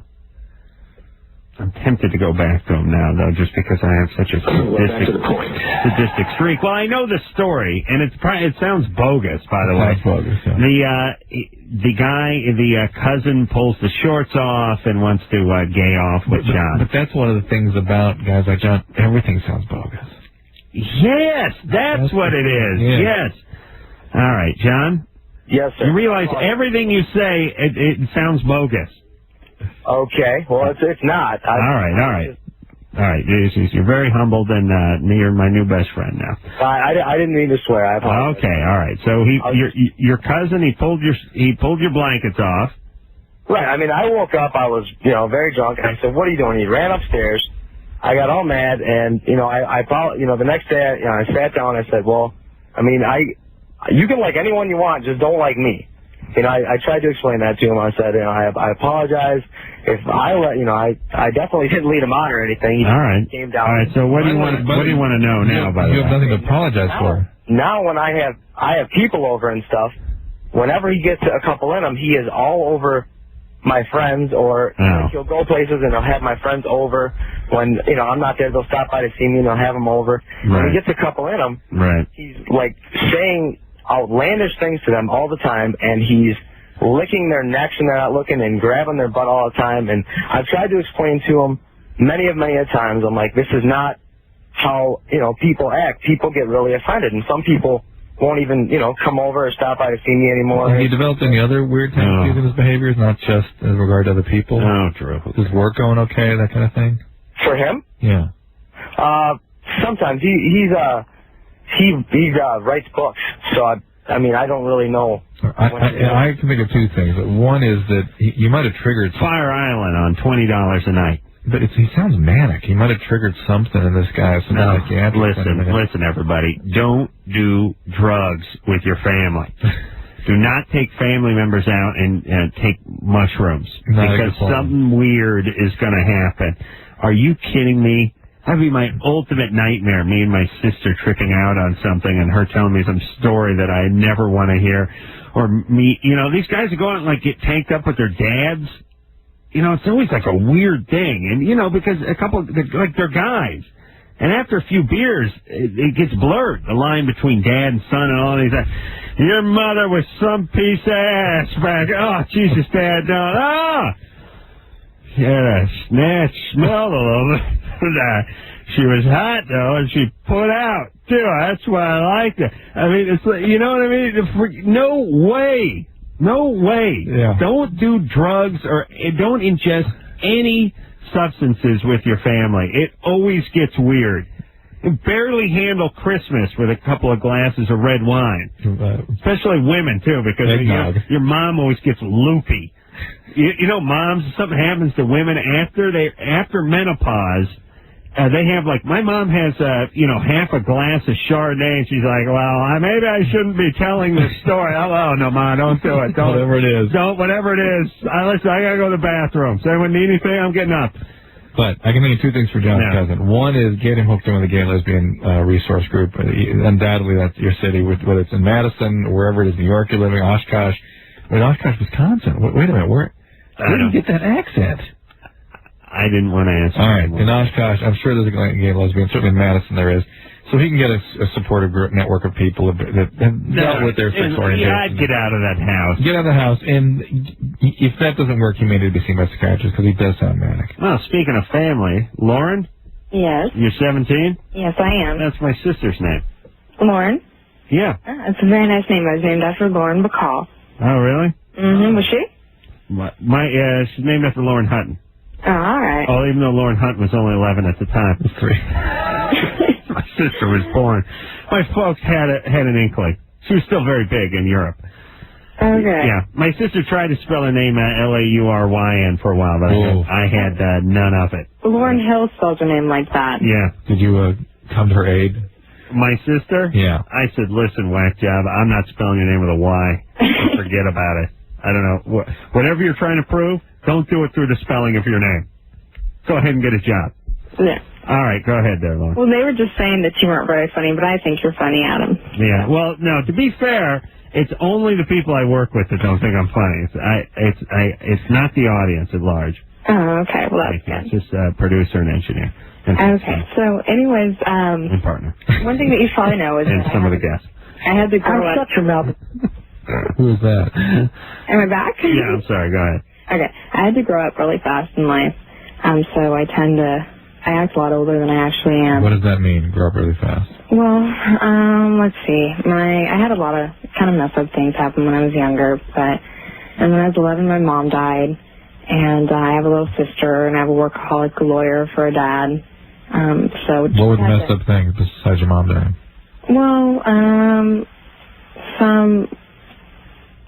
I'm tempted to go back to him now, though, just because I have such a sadistic streak. Well, I know the story, and it sounds bogus, by the way. Bogus, yeah. The cousin pulls the shorts off and wants to gay off with John. But that's one of the things about guys like John. Everything sounds bogus. Yes, that's what it is. Yeah. Yes. All right, John. Yes, sir. You realize everything you say, it sounds bogus. Okay, well, it's not. All right. You're very humbled, and you're my new best friend now. I didn't mean to swear. I apologize. Okay, all right. So your cousin, he pulled your blankets off. Right. I mean, I woke up. I was, very drunk, and I said, "What are you doing?" He ran upstairs. I got all mad, and the next day, I sat down. And I said, "Well, I mean, you can like anyone you want, just don't like me." I tried to explain that to him. I said, I apologize if I definitely didn't lead him on or anything. He came down. All right. So what do you want to know now? By the way, you have nothing to apologize for. Now, when I have people over and stuff, whenever he gets a couple in him, he is all over my friends, or he'll go places and he'll have my friends over. When I'm not there, they'll stop by to see me and they'll have them over. When he gets a couple in him, he's like saying outlandish things to them all the time, and he's licking their necks and they're not looking, and grabbing their butt all the time. And I've tried to explain to him many a times. I'm like, this is not how people act. People get really offended, and some people won't even come over or stop by to see me anymore. Have you developed any other weird tendencies in his behaviors, not just in regard to other people? No, Drew. Is work going okay? That kind of thing. For him? Yeah. Sometimes he writes books, so I mean, I don't really know. I can think of two things. One is that you might have triggered Fire Island on $20 a night. But he sounds manic. He might have triggered something in this guy. Listen, everybody. Don't do drugs with your family. Do not take family members out and take mushrooms. Because something weird is going to happen. Are you kidding me? That'd be my ultimate nightmare, me and my sister tripping out on something and her telling me some story that I never want to hear. Or me, these guys are going like get tanked up with their dads. It's always like a weird thing. And, because a couple, like they're guys. And after a few beers, it gets blurred, the line between dad and son and all these. Your mother was some piece of ass back. Oh, Jesus, Dad, don't. Ah! Yeah, snatch smelled a little bit. She was hot, though, and she put out, too. That's why I liked it. I mean, it's like, you know what I mean? No way. No way. Yeah. Don't do drugs or don't ingest any substances with your family. It always gets weird. You barely handle Christmas with a couple of glasses of red wine. Especially women, too, because your mom always gets loopy. Moms, something happens to women after menopause. They have my mom has half a glass of Chardonnay, and she's like, well, maybe I shouldn't be telling this story. Oh no, Ma, don't do it. Don't, whatever it is. Whatever it is. Listen, I gotta go to the bathroom. Does anyone need anything? I'm getting up. But I can think of two things for John's cousin. One is get him hooked in with a gay lesbian resource group. Undoubtedly, that's your city, whether it's in Madison or wherever it is, New York you're living, Oshkosh. Oshkosh, Wisconsin. Wait a minute, where did you get that accent? I didn't want to answer. All right, in Oshkosh, I'm sure there's a gay lesbian. Certainly in Madison there is. So he can get a supportive group, network of people that have dealt with their sexual orientation. Yeah, I'd get out of that house. Get out of the house. And if that doesn't work, he may need to be seen by a psychiatrist because he does sound manic. Well, speaking of family, Lauren? Yes. You're 17? Yes, I am. That's my sister's name. Lauren? Yeah. It's a very nice name. I was named after Lauren Bacall. Oh, really? Mm-hmm. Was she? She's named after Lauren Hutton. Oh, all right. Oh, even though Lauren Hutton was only 11 at the time. 3. My sister was born. My folks had an inkling. She was still very big in Europe. Okay. Yeah. My sister tried to spell her name Lauryn for a while, but I had none of it. Lauren Hill spells her name like that. Yeah. Did you come to her aid? My sister? Yeah. I said, listen, whack job, I'm not spelling your name with a Y. Forget about it. I don't know. Whatever you're trying to prove, don't do it through the spelling of your name. Go ahead and get a job. Yeah. All right, go ahead there, Lauren. Well, they were just saying that you weren't very funny, but I think you're funny, Adam. Yeah. Well, no, to be fair, it's only the people I work with that don't think I'm funny. It's not the audience at large. Oh, okay. Well, that's good. It's just a producer and engineer. Okay. So, anyways, and partner. One thing that you probably know is and that some of the guests. I had to grow up. Shut your mouth. Who is that? Am I back? Yeah, I'm sorry. Go ahead. Okay. I had to grow up really fast in life, so I act a lot older than I actually am. What does that mean, grow up really fast? Well, let's see. I had a lot of kind of messed up things happen when I was younger, and when I was 11, my mom died, and I have a little sister, and I have a workaholic lawyer for a dad. What were the messed up things besides your mom dying? Well,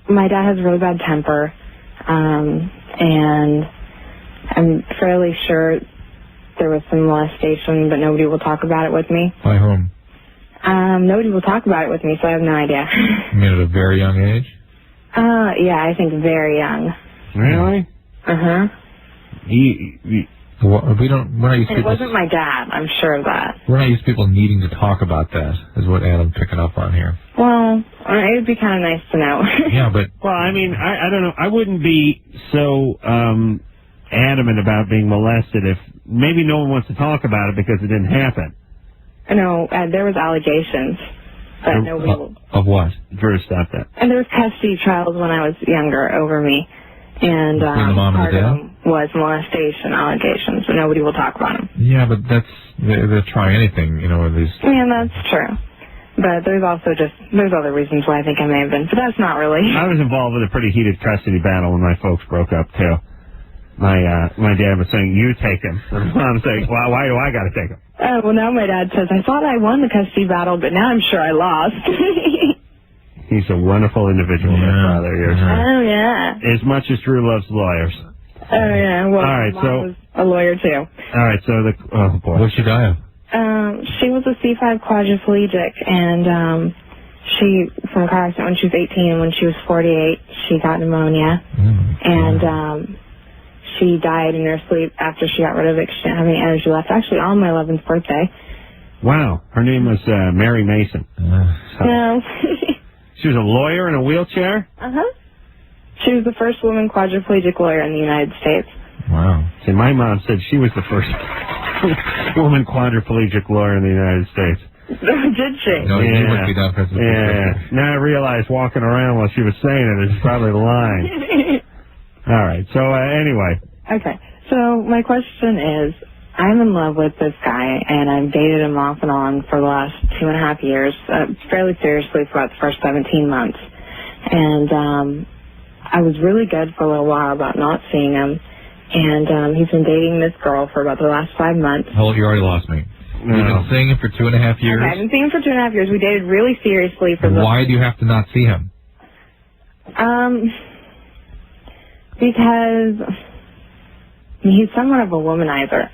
my dad has a really bad temper, and I'm fairly sure there was some molestation, but nobody will talk about it with me. By whom? Nobody will talk about it with me, so I have no idea. You mean at a very young age? Yeah, I think very young. Really? Uh-huh. We're not used to it wasn't my dad, I'm sure of that. We're not used to people needing to talk about that, is what Adam's picking up on here. Well, it would be kind of nice to know. Yeah, but... Well, I mean, I don't know. I wouldn't be so adamant about being molested if maybe no one wants to talk about it because it didn't happen. No, there was allegations, but nobody will... Of what? Drew, stop that. And there was custody trials when I was younger over me. And the mom and part the dad? of them was molestation allegations, but nobody will talk about them. Yeah, but they'll try anything, with these... Yeah, that's true. But there's other reasons why I think I may have been, but that's not really... I was involved with a pretty heated custody battle when my folks broke up, too. My dad was saying, you take him. And I'm saying, well, why do I got to take him? Oh, well, now my dad says, I thought I won the custody battle, but now I'm sure I lost. He's a wonderful individual, that father of yours. Oh, yeah. As much as Drew loves lawyers. Oh, yeah. Well, all right, Mom was a lawyer too. All right, so oh boy. What'd she die of? She was a C5 quadriplegic, and she, from a car accident when she was 18, and when she was 48, she got pneumonia, and she died in her sleep after she got rid of it because she didn't have any energy left, actually on my 11th birthday. Wow, her name was Mary Mason. No. She was a lawyer in a wheelchair? Uh-huh. She was the first woman quadriplegic lawyer in the United States. Wow. See, my mom said she was the first woman quadriplegic lawyer in the United States. Did she? No, you must be done, President. Yeah. Now I realize walking around while she was saying it is probably lying. All right. So anyway. Okay. So my question is, I'm in love with this guy, and I've dated him off and on for the last 2.5 years, fairly seriously for about the first 17 months. And I was really good for a little while about not seeing him. And he's been dating this girl for about the last 5 months. Hold, you already lost me. No. You've been seeing him for 2.5 years? Okay, I've been seeing him for 2.5 years. We dated really seriously for Why do you have to not see him? Because he's somewhat of a womanizer.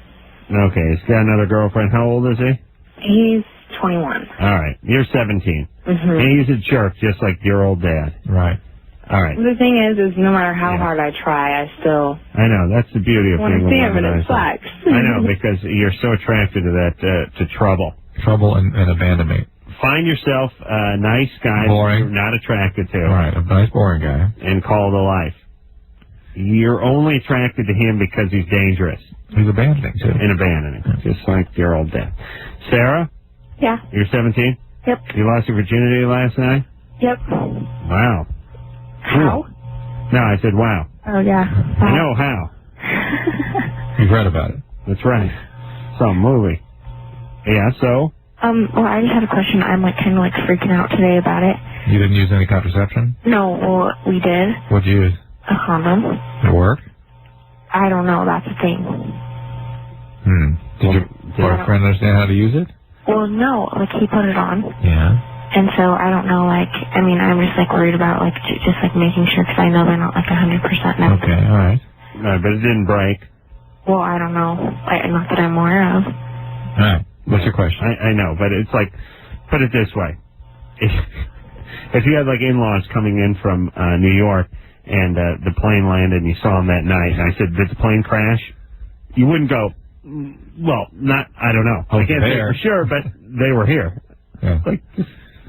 Okay, he's got another girlfriend. How old is he? He's 21. All right, you're 17. Mm-hmm. And he's a jerk, just like your old dad. Right. All right. The thing is no matter how hard I try, I still I know, that's the beauty of want being to a see him, and womanizer. it sucks. I know, because you're so attracted to that, to trouble. Trouble and abandonment. Find yourself a nice guy Boring. you're not attracted to. Right, a nice boring guy. And call it a life. You're only attracted to him because he's dangerous. He's abandoning, too. And abandoning, just like your old dad. Sarah? Yeah. You're 17? Yep. You lost your virginity last night? Yep. Wow. How? No, I said wow. Oh, yeah. I know how. You've read about it. That's right. Some movie. Yeah, so? Well, I just had a question. I'm, kind of, freaking out today about it. You didn't use any contraception? No, well, we did. What'd you use? A condom. It worked? I don't know. That's the thing. Did your boyfriend understand how to use it? Well, no. He put it on. Yeah. And so, I don't know, I'm just, worried about, just, making sure, because I know they're not, 100% now. Okay, all right. But it didn't break. Well, I don't know. Not that I'm aware of. All right. What's your question? I know, but it's put it this way. If you had, in-laws coming in from New York, and the plane landed and you saw them that night, and I said, did the plane crash? You wouldn't go, well, I don't know. I can't say for sure, but they were here. Yeah.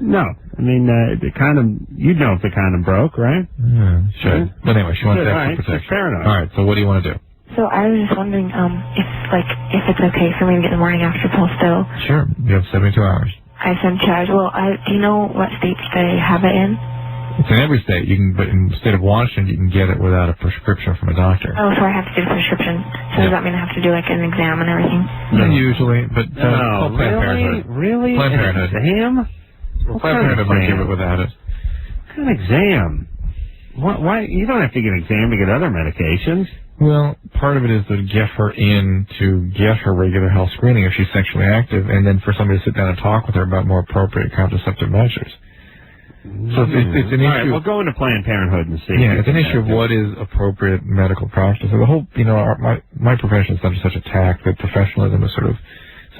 No. I mean, the condom, you'd know if the condom broke, right? Yeah, should. But anyway, she wants extra protection. It's paranoid. All right, so what do you want to do? So I was just wondering if it's okay for me to get the morning after pill still. Sure. You have 72 hours. I sent charge. Well, do you know what states they have it in? It's in every state. You can, but instead of Washington, you can get it without a prescription from a doctor. Oh, so I have to do the prescription. So does that mean I have to do an exam and everything? Not usually, but no, Planned Parenthood. Really? Planned Parenthood. Exam? Planned Parenthood might give it without it. What kind of exam? Why? You don't have to get an exam to get other medications. Well, part of it is to get her in to get her regular health screening if she's sexually active, and then for somebody to sit down and talk with her about more appropriate contraceptive measures. So it's an issue. All right, we'll go into Planned Parenthood and see. Yeah, it's an issue of what is appropriate medical practice. So the whole, my profession is under such attack that professionalism is sort of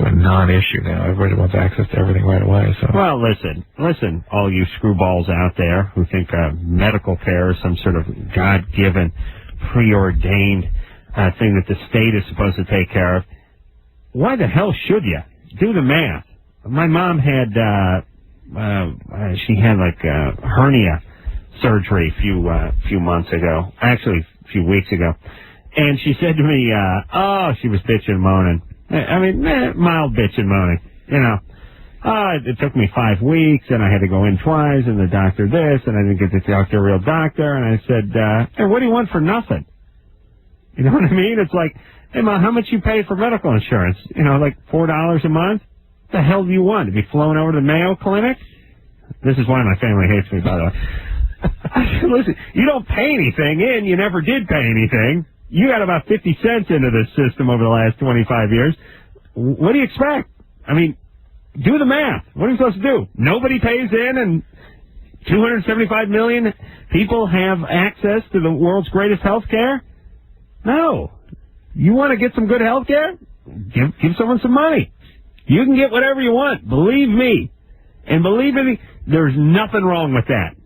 non-issue now. Everybody wants access to everything right away. So. Well, listen, all you screwballs out there who think medical care is some sort of God-given, preordained thing that the state is supposed to take care of. Why the hell should you? Do the math. My mom had, she had hernia surgery a few months ago. Actually, a few weeks ago. And she said to me, she was bitching and moaning. I mean, mild bitch and moaning, it took me 5 weeks, and I had to go in twice, and the doctor this, and I didn't get to talk to a real doctor, and I said, hey, what do you want for nothing? You know what I mean? It's like, hey, Ma, how much you pay for medical insurance? $4 a month? What the hell do you want? To be flown over to the Mayo Clinic? This is why my family hates me, by the way. Listen, you don't pay anything in. You never did pay anything. You got about 50 cents into this system over the last 25 years. What do you expect? I mean, do the math. What are you supposed to do? Nobody pays in and 275 million people have access to the world's greatest health care? No. You want to get some good health care? Give someone some money. You can get whatever you want. Believe me. And believe me, there's nothing wrong with that.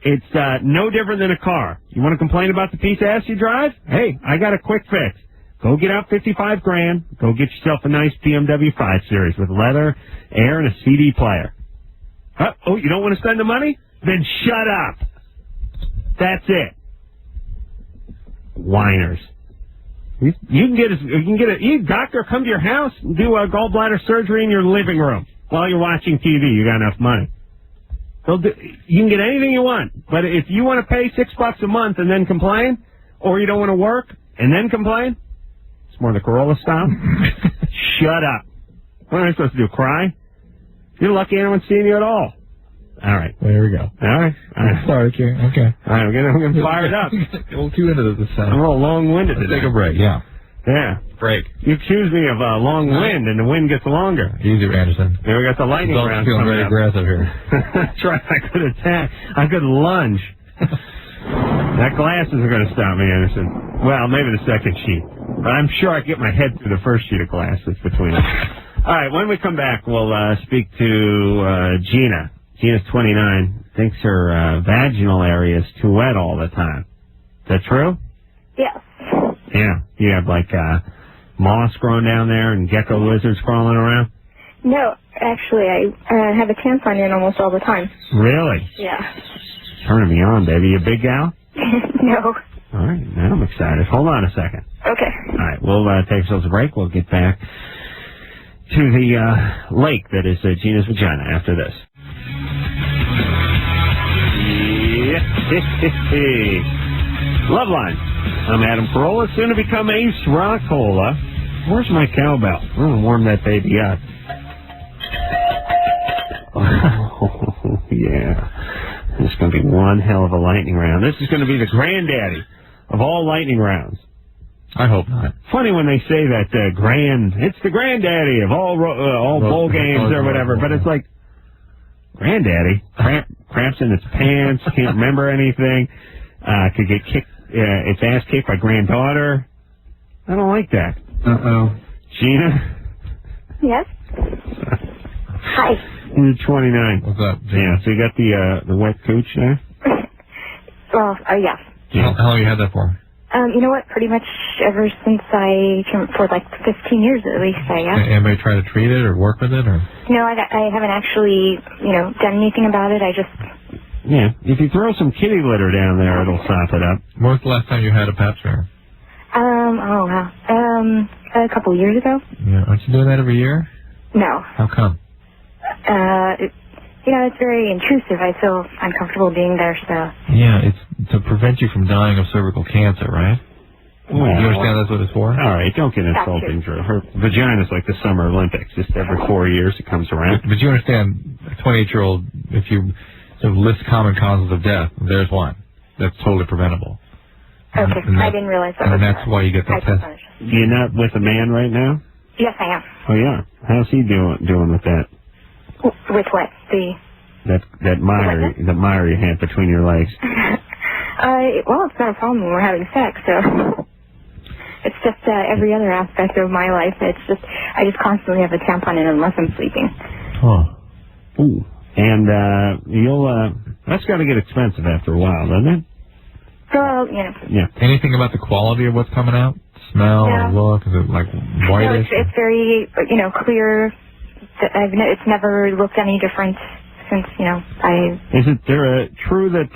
It's no different than a car. You want to complain about the piece of ass you drive? Hey, I got a quick fix. Go get out $55 grand. Go get yourself a nice BMW 5 Series with leather, air, and a CD player. Oh, you don't want to spend the money? Then shut up. That's it. Whiners. You can get a doctor come to your house and do a gallbladder surgery in your living room while you're watching TV. You got enough money. You can get anything you want, but if you want to pay $6 a month and then complain, or you don't want to work and then complain, it's more the Carolla style. Shut up. What am I supposed to do? Cry? You're lucky anyone's seeing you at all. All right. There we go. All right. Sorry, okay. All right, I'm getting fired up. A little too into this. I'm a little long-winded today. Take a break, yeah. Yeah. Break. You accuse me of a long wind, and the wind gets longer. Easy, Anderson. There we got the lightning round. Feeling very aggressive here. That's right. I could attack. I could lunge. That glass isn't going to stop me, Anderson. Well, maybe the second sheet. But I'm sure I can get my head through the first sheet of glass that's between us. All right, when we come back, we'll speak to Gina. Gina's 29, thinks her vaginal area is too wet all the time. Is that true? Yes. Yeah. You have, like, moss growing down there and gecko lizards crawling around? No, actually, I have a tampon in almost all the time. Really? Yeah. Turning me on, baby. You a big gal? No. All right, now I'm excited. Hold on a second. Okay. All right, we'll take ourselves a break. We'll get back to the lake that is Gina's vagina after this. Loveline. I'm Adam Carolla, soon to become Ace Rockola. Where's my cowbell? I'm going to warm that baby up. Oh, yeah. This is going to be one hell of a lightning round. This is going to be the granddaddy of all lightning rounds. I hope not. Funny when they say that it's the granddaddy of all bowl games or whatever, but it's like, granddaddy cramps in its pants, can't remember anything, could get kicked, its ass kicked by granddaughter. I don't like that. Gina? Yes? Hi. You're 29. What's up, Gina? Yeah, so you got the wet cooch there? Well, yes. How long you had that for? You know what? Pretty much ever since I came, for like 15 years at least, I guess. Anybody try to treat it or work with it, or? No, I haven't actually, done anything about it. I just... Yeah, if you throw some kitty litter down there, it'll sop it up. When was the last time you had a pap smear? A couple years ago. Yeah, aren't you doing that every year? No. How come? It's very intrusive. I feel uncomfortable being there, so... Yeah, it's to prevent you from dying of cervical cancer, right? Well, you understand that's what it's for? All right, don't get insulting, Drew. Her vagina's like the Summer Olympics. Just every 4 years it comes around. But you understand, a 28-year-old, if you sort of list common causes of death, there's one. That's totally preventable. Okay, I didn't realize that. And that's why you get the test. You're not with a man right now? Yes, I am. Oh, yeah. How's he doing with that? With what? That mire you had between your legs. Well, it's not a problem when we're having sex, so it's just every other aspect of my life. It's just I just constantly have a tampon in unless I'm sleeping. Oh. Ooh. And that's got to get expensive after a while, doesn't it? Well, Yeah. Anything about the quality of what's coming out? Smell or look? Is it like whitish? No, it's very clear. It's never looked any different since Is it true that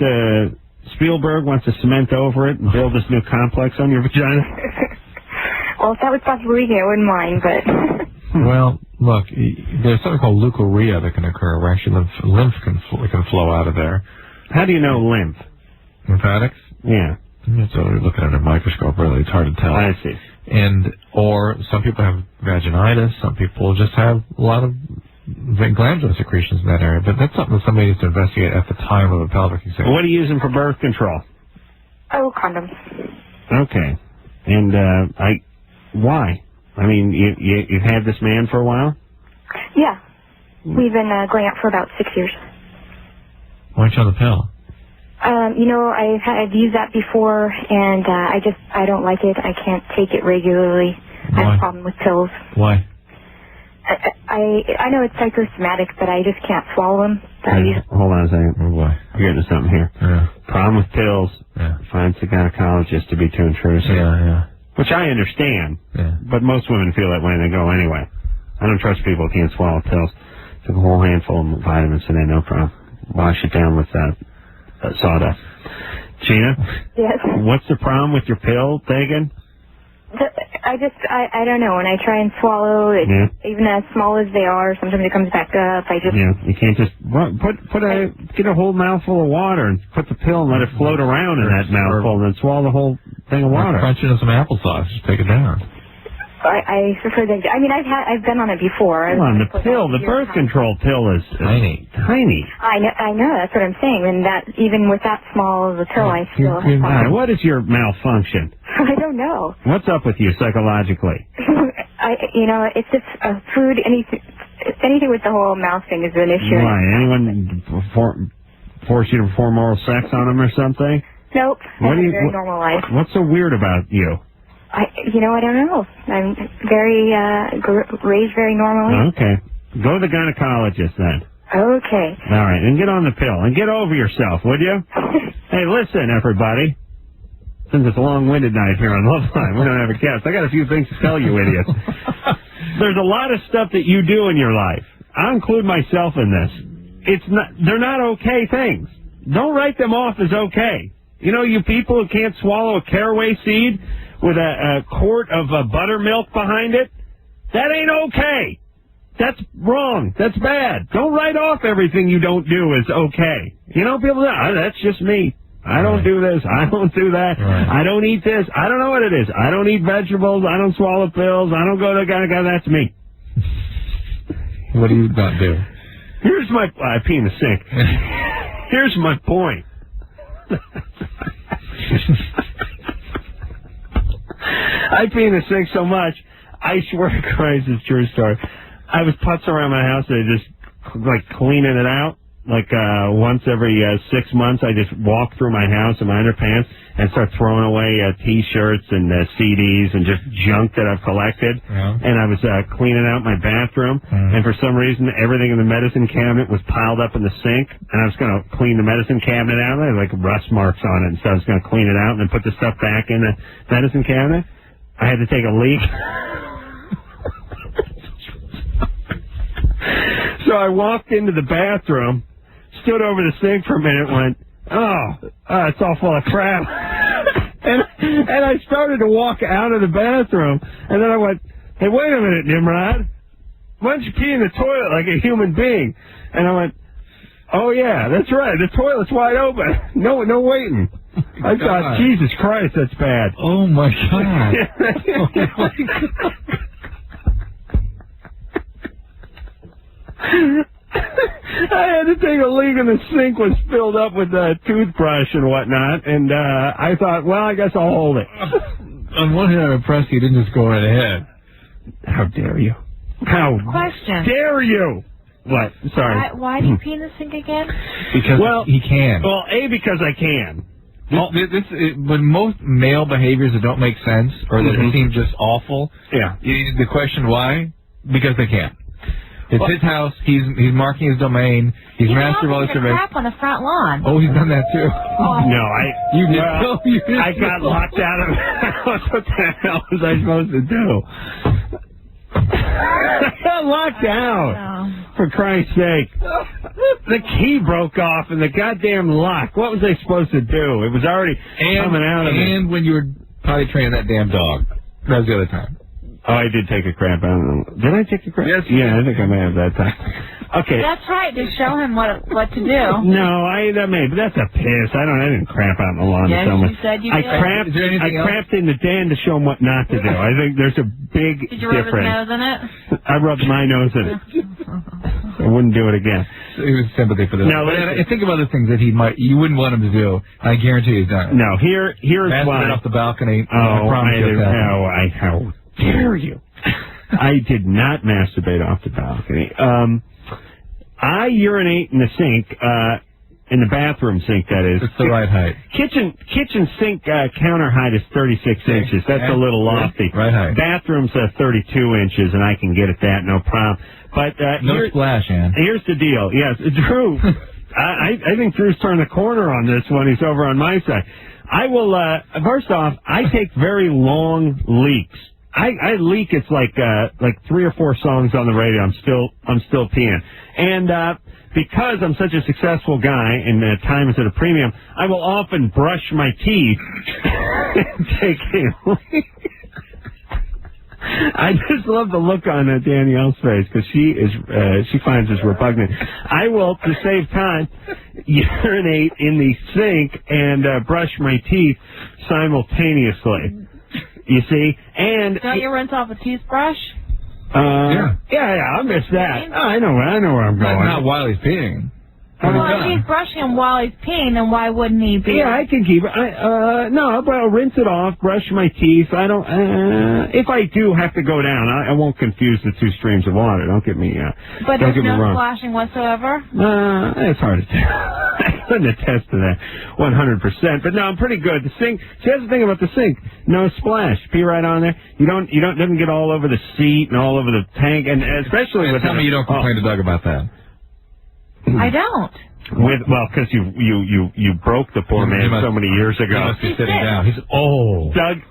Spielberg wants to cement over it and build this new complex on your vagina? Well, if that was possible, I wouldn't mind, but... Well, look, there's something called leukorrhea that can occur, where actually lymph can flow out of there. How do you know lymph? Lymphatics? Yeah. So you're looking under a microscope, really. It's hard to tell. I see. Or some people have vaginitis. Some people just have a lot of glandular secretions in that area. But that's something that somebody needs to investigate at the time of a pelvic exam. What are you using for birth control? Oh, condoms. Okay. And why? I mean, you've had this man for a while? Yeah. We've been going out for about 6 years. Why aren't you on the pill? I've used that before, and I don't like it. I can't take it regularly. Why? I have a problem with pills. Why? I know it's psychosomatic, but I just can't swallow them. Hold on a second. Oh boy, you're getting to something here. Yeah. Problem with pills. Yeah. Finds the gynecologist to be too intrusive. Yeah. Which I understand. Yeah. But most women feel that way and they go anyway. I don't trust people who can't swallow pills. Took a whole handful of vitamins today, no problem. Wash it down with sawdust. Gina? Yes. What's the problem with your pill taking? I don't know. When I try and swallow it, even as small as they are, sometimes it comes back up. You can't just get a whole mouthful of water and put the pill and let it float around in that mouthful and then swallow the whole thing of water. Crunch it in some applesauce. Just take it down. I prefer that. I mean, I've been on it before. Come on, the birth control pill is tiny. I know. That's what I'm saying. And that even with that small of a pill, I still have problems. What is your malfunction? I don't know. What's up with you psychologically? It's just food. Anything with the whole mouth thing is an issue. Why? Anyone force you to perform oral sex on them or something? Nope. I have a very normal life. What's so weird about you? I don't know. I'm very raised very normally. Okay. Go to the gynecologist then. Okay. All right, and get on the pill and get over yourself, would you? Hey, listen, everybody. Since it's a long-winded night here on Loveline, we don't have a guest. I got a few things to tell you, idiots. There's a lot of stuff that you do in your life. I'll include myself in this. They're not okay things. Don't write them off as okay. You people who can't swallow a caraway seed with a quart of buttermilk behind it, that ain't okay. That's wrong. That's bad. Don't write off everything you don't do as okay. People say, that's just me. I don't do this. I don't do that. Right. I don't eat this. I don't know what it is. I don't eat vegetables. I don't swallow pills. I don't go to the guy. That's me. What do you not do? Here's my... I pee in the sink. Here's my point. I pee in the sink so much, I swear to Christ, it's a true story. I was putzing around my house and just cleaning it out. Once every 6 months, I just walk through my house in my underpants and start throwing away T-shirts and CDs and just junk that I've collected. Yeah. And I was cleaning out my bathroom, and for some reason, everything in the medicine cabinet was piled up in the sink, and I was going to clean the medicine cabinet out. I had rust marks on it, and so I was going to clean it out and then put the stuff back in the medicine cabinet. I had to take a leak. So I walked into the bathroom, stood over the sink for a minute, went, it's all full of crap. and I started to walk out of the bathroom, and then I went, hey, wait a minute, Nimrod. Why don't you pee in the toilet like a human being? And I went, oh, yeah, that's right. The toilet's wide open. No waiting. I thought, Jesus Christ, that's bad. Oh, my God. Oh, my God. I had to take a leak and the sink was filled up with toothbrush and whatnot, and I thought, well, I guess I'll hold it. On one hand, I'm impressed you didn't just go right ahead. How dare you? How dare you? What? Sorry. Why do you pee in the sink again? Because he can. Well, because I can. When most male behaviors that don't make sense or that seem just awful, the question why? Because they can. It's his house. He's marking his domain. He's master of all the surveys. Crap on the front lawn. Oh, he's done that too. No, I got locked out of the house. What the hell was I supposed to do? I got locked out. For Christ's sake. The key broke off in the goddamn lock. What was I supposed to do? It was already coming out of it. And when you were potty training that damn dog. That was the other time. Oh, I did take a crap. I don't know. Did I take a crap? Yes. Yeah, I think I may have that time. Okay. That's right. To show him what to do. No, but that's a piss. I didn't crap out in the lawn. Yes, you said you did. I crapped in the den to show him what not to do. I think there's a big difference. Did you rub his nose in it? I rubbed my nose in it. I wouldn't do it again. It was sympathy for this. Now, I think of other things that you wouldn't want him to do. I guarantee he's done it. No, here's why. Off the balcony. How dare you? I did not masturbate off the balcony. I urinate in the sink In the bathroom sink, that is. It's the right height. Kitchen sink counter height is 36 inches. That's a little lofty. Right height. Bathroom's 32 inches, and I can get at that, no problem. But no splash, Ann. Here's the deal. Yes, Drew. I think Drew's turned the corner on this one. He's over on my side. I will. First off, I take very long leaks. I leak. It's like 3 or 4 songs on the radio. I'm still peeing, and because I'm such a successful guy and time is at a premium, I will often brush my teeth and take a leak. I just love the look on Danielle's face because she finds this repugnant. I will, to save time, urinate in the sink and brush my teeth simultaneously. You see, and don't you rinse off a toothbrush? Yeah, I missed that. I know where I'm going. Not while he's peeing. Well, if he's brushing him while he's peeing, then why wouldn't he be? Yeah, I can keep it. No, but I'll rinse it off, brush my teeth. I don't. If I do have to go down, I won't confuse the 2 streams of water. Don't get me. But don't there's get me no wrong. splashing whatsoever. It's hard to tell. I couldn't attest to that 100%. But no, I'm pretty good. The sink. See, that's the thing about the sink. No splash. Pee right on there. You don't doesn't get all over the seat and all over the tank, and especially with. Tell me you don't complain to Doug about that. I don't. Because you broke the poor man so many years ago. He must be sitting down. He's old. Doug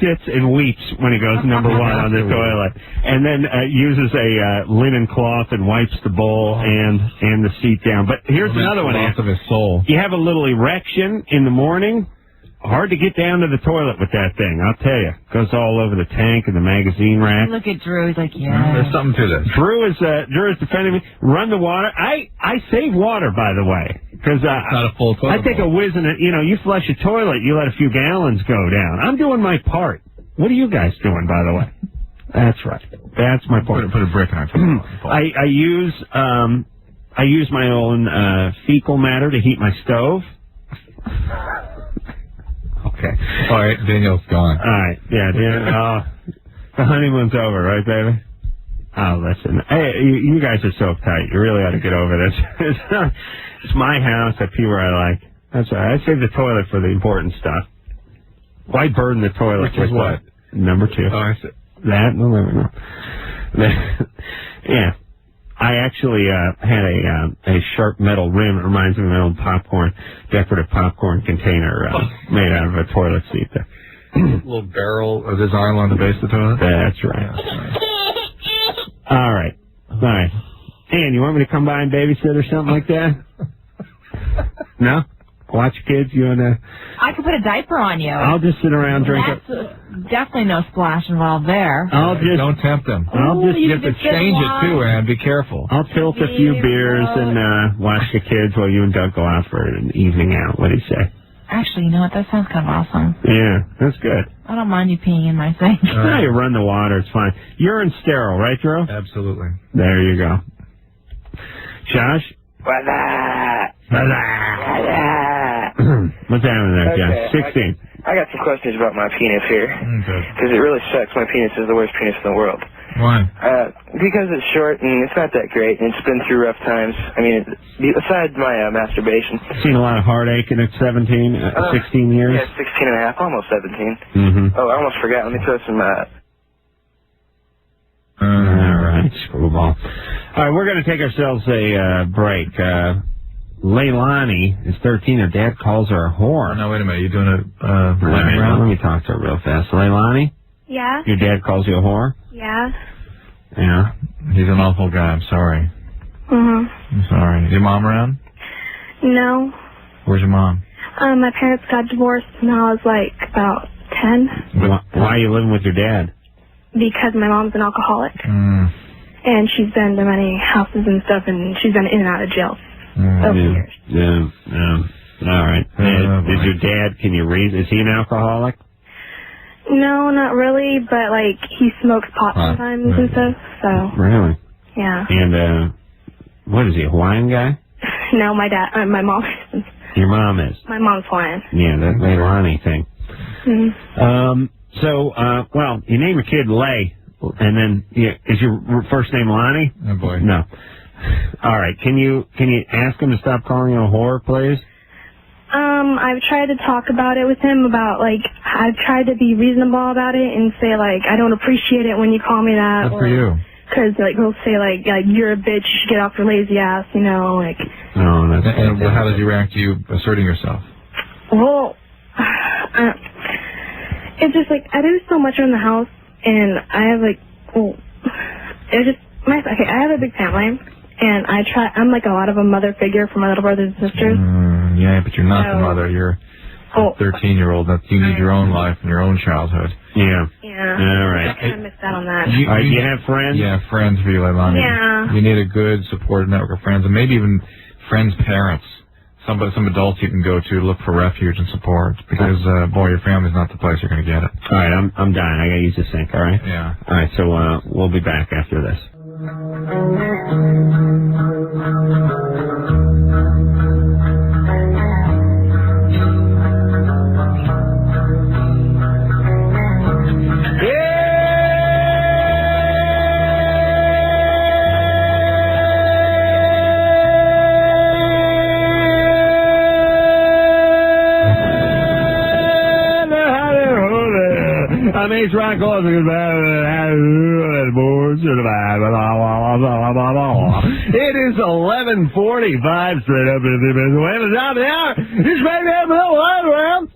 sits and weeps when he goes number 1 on the toilet, and then uses a linen cloth and wipes the bowl and the seat down. But here's another one. Loss of his soul. You have a little erection in the morning. Hard to get down to the toilet with that thing, I'll tell you. Goes all over the tank and the magazine rack. Look at Drew. He's like, yeah. There's something to this. Drew is defending me. Run the water. I save water, by the way, because not a full toilet. I take a whiz in it. You flush a toilet, you let a few gallons go down. I'm doing my part. What are you guys doing, by the way? That's right. That's my part. Put a brick on it. I use my own fecal matter to heat my stove. Okay. All right, Daniel's gone. All right. Yeah, Daniel. The honeymoon's over, right, baby? Oh, listen. Hey, you guys are so tight. You really ought to get over this. It's my house. I pee where I like. That's right. I save the toilet for the important stuff. Why burden the toilet? Which is what? Number 2. Oh, I see. That? No. Yeah. I actually had a sharp metal rim. It reminds me of an old decorative popcorn container made out of a toilet seat there. Little barrel of his arm on the base of the toilet? That's right. All right. Dan, you want me to come by and babysit or something like that? No? Watch kids, you and I could put a diaper on you. I'll just sit around drinking. Definitely no splash involved there. Don't tempt them. You have to change it too, Ann. Be careful. I'll tilt a few beers and watch the kids while you and Doug go out for an evening out. What do you say? Actually, you know what? That sounds kind of awesome. Yeah, that's good. I don't mind you peeing in my sink. No, you run the water. It's fine. Urine's sterile, right, Drew? Absolutely. There you go. Josh? What's happening there, Josh? 16. I got some questions about my penis here. Because it really sucks. My penis is the worst penis in the world. Why? Because it's short and it's not that great, and it's been through rough times. I mean, besides my masturbation. Seen a lot of heartache in its 16 years? Yeah, 16 and a half, almost 17. Mm-hmm. Oh, I almost forgot. Let me throw some... All right, screwball. All right, we're going to take ourselves a break. Leilani is 13. Her dad calls her a whore. Oh, no, wait a minute. You're doing it let me talk to her real fast. Leilani? Yeah? Your dad calls you a whore? Yeah. Yeah. He's an awful guy. I'm sorry. Mm-hmm. I'm sorry. Is your mom around? No. Where's your mom? My parents got divorced when I was like about 10. Why are you living with your dad? Because my mom's an alcoholic. And she's been to many houses and stuff, and she's been in and out of jail over the years. Yeah. All right. Is your dad, can you read, is he an alcoholic? No, not really, but like he smokes pot sometimes and stuff, so. Really? Yeah. And what is he, a Hawaiian guy? No, my mom is. Your mom is? My mom's Hawaiian. Yeah, the Leilani thing. Mm-hmm. Well, you name your kid Lay, and then, is your first name Lonnie? Oh, boy. No. All right. Can you ask him to stop calling you a whore, please? I've tried to talk about it with him about, like, I've tried to be reasonable about it and say, like, I don't appreciate it when you call me that. Good for you. Because, like, he'll say, like, you're a bitch, you should get off your lazy ass, you know, like. No, that's. And how does he react to you asserting yourself? Well, it's just, like, I do so much around the house, and I have, like, I have a big family. And I'm like a lot of a mother figure for my little brothers and sisters. Yeah, but you're not the mother. You're a 13-year-old. You need your own life and your own childhood. Yeah. Yeah. All right. I kind of missed out on that. You have friends? Yeah, friends for you, Leilani. Yeah. You need a good supportive network of friends, and maybe even friends' parents. Some adults you can go to look for refuge and support, because, boy, your family's not the place you're going to get it. All right, I'm dying. I got to use the sink, all right? Yeah. All right, so we'll be back after this. I'm Ace Rock It is 11:45 straight up in the top of the hour. This baby have a little around.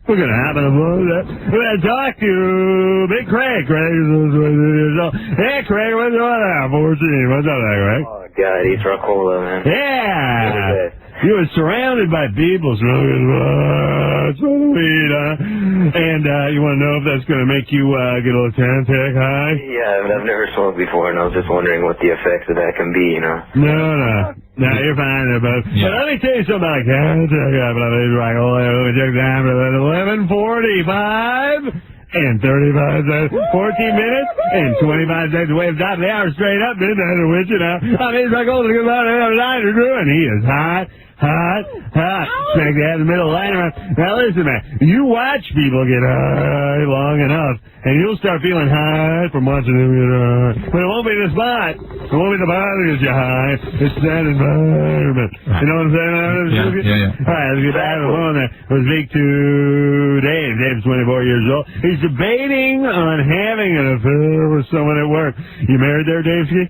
We're gonna have a we're gonna talk to Big Craig. Hey Craig, what's going on? 14. What's up there, Craig? Oh God, East Carolla, man. Yeah. You were surrounded by people smoking weed, and you want to know if that's going to make you get a little Tantac high? Yeah, I've never smoked before, and I was just wondering what the effects of that can be, you know. No, you're fine. But let me tell you something about Tantac. Check time for 11:45. And 35 seconds, 14 minutes, and 25 seconds away from top of the hour, straight up, midnight or witching out. I mean, it's like old about another night or two, and he is hot. Smack that in the middle of the line around. Now listen, man, you watch people get high long enough, and you'll start feeling high from watching them get high. But it won't be the spot. It won't be the body that gets you high. It's that environment. You know what I'm saying? Yeah. All right, let's get back to the phone there. Let's speak to Dave. Dave's 24 years old. He's debating on having an affair with someone at work. You married there, Dave?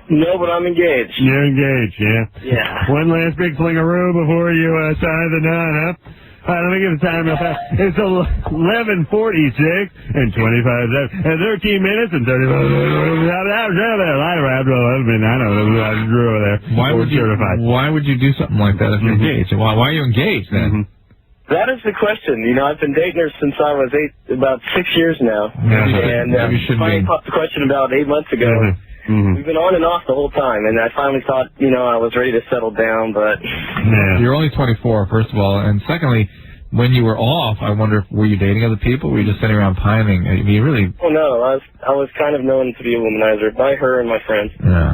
No, but I'm engaged. You're engaged, yeah? Yeah. One last big flingaroo before you tie the knot, huh? All right, let me give the time real fast. It's 11:46 and 25 seconds, and 13 minutes and 35 Why would you do something like that if you're engaged? Why are you engaged then? That is the question. You know, I've been dating her since I was about 6 years now. And finally popped the question about 8 months ago. We've been on and off the whole time, and I finally thought, you know, I was ready to settle down, but... You're only 24, first of all, and secondly, when you were off, I wonder, were you dating other people, or were you just sitting around pining? I mean, really... Oh, no, I was kind of known to be a womanizer by her and my friends. Yeah.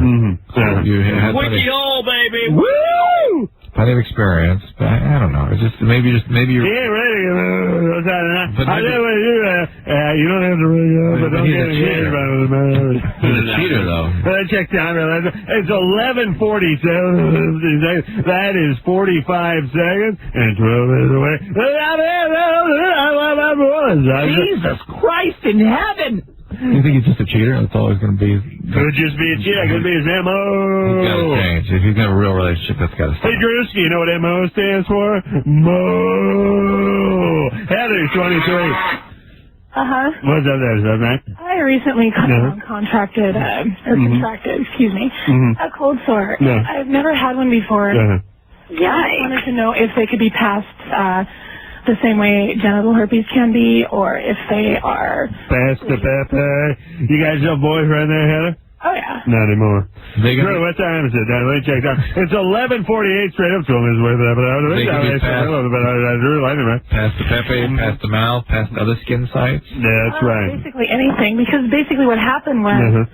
So you had baby! Woo! Plenty of experience, but I don't know. It's just maybe you're. Yeah, ready. But you don't have to ring up, but don't get engaged. He's a cheater, though. Check time. It's 11:47. That is 45 seconds and 12 minutes away. Jesus Christ in heaven! You think he's just a cheater? That's all he's going to be? Could just be a cheater. Could be his M.O. He's got to change. If he's going to have a real relationship, that's got to stop. Hey, Drewski, you know what M.O. stands for? Mo. Heather's 23. What's up there? Is that right? I recently contracted, a cold sore. I've never had one before. I wanted to know if they could be passed the same way genital herpes can be, or if they are... Pass the Pepe. You guys have a boyfriend there, Heather? Oh, yeah. Not anymore. Drew, what time is it? Let me check down. It's 11:48 straight up to him. Pass the Pepe, pass the mouth, pass the other skin sites. That's right. Basically anything, because basically what happened was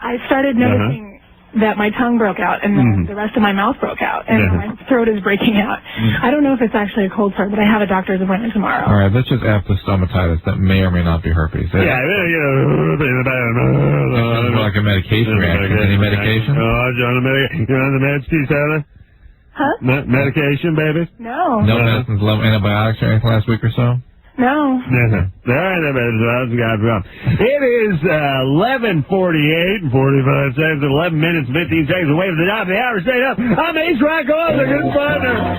I started noticing that my tongue broke out and then the rest of my mouth broke out and my throat is breaking out. I don't know if it's actually a cold sore, but I have a doctor's appointment tomorrow. All right, let's just ask the stomatitis. That may or may not be herpes. Yeah, like like a medication reaction. Any medication? Oh, you're on the meds, Steve Taylor? Huh? Medication, baby? No. No medicines, no antibiotics or anything last week or so? No. All right, it is 11:48 and 45 seconds, 11 minutes and 15 seconds away from the top of the hour. Stay up. I'm Ace Rocco, the good partner.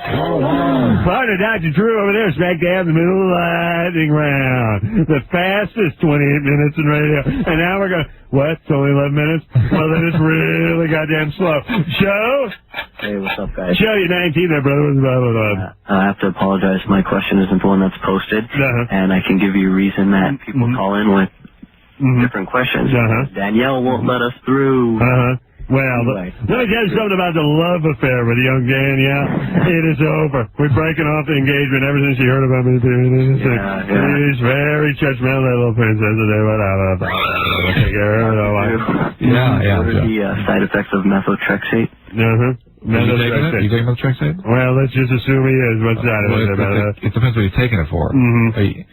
Partner Dr. Drew over there, smack dab in the middle of the lightning round. The fastest 28 minutes in radio. And now we're going to... What? It's only 11 minutes? Well, then it's really goddamn slow. Show? Hey, what's up, guys? Show, you're 19 there, brother. What's up? I have to apologize. My question isn't the one that's posted, and I can give you a reason that people call in with different questions. Danielle won't let us through. Well, let me tell you something about the love affair with young Danielle. It is over. We're breaking off the engagement ever since she heard about me. She's very judgmental, that little princess. What are the side effects of methotrexate? You taking methotrexate? Well, let's just assume he is. What's that? It depends what you're taking it for. Are you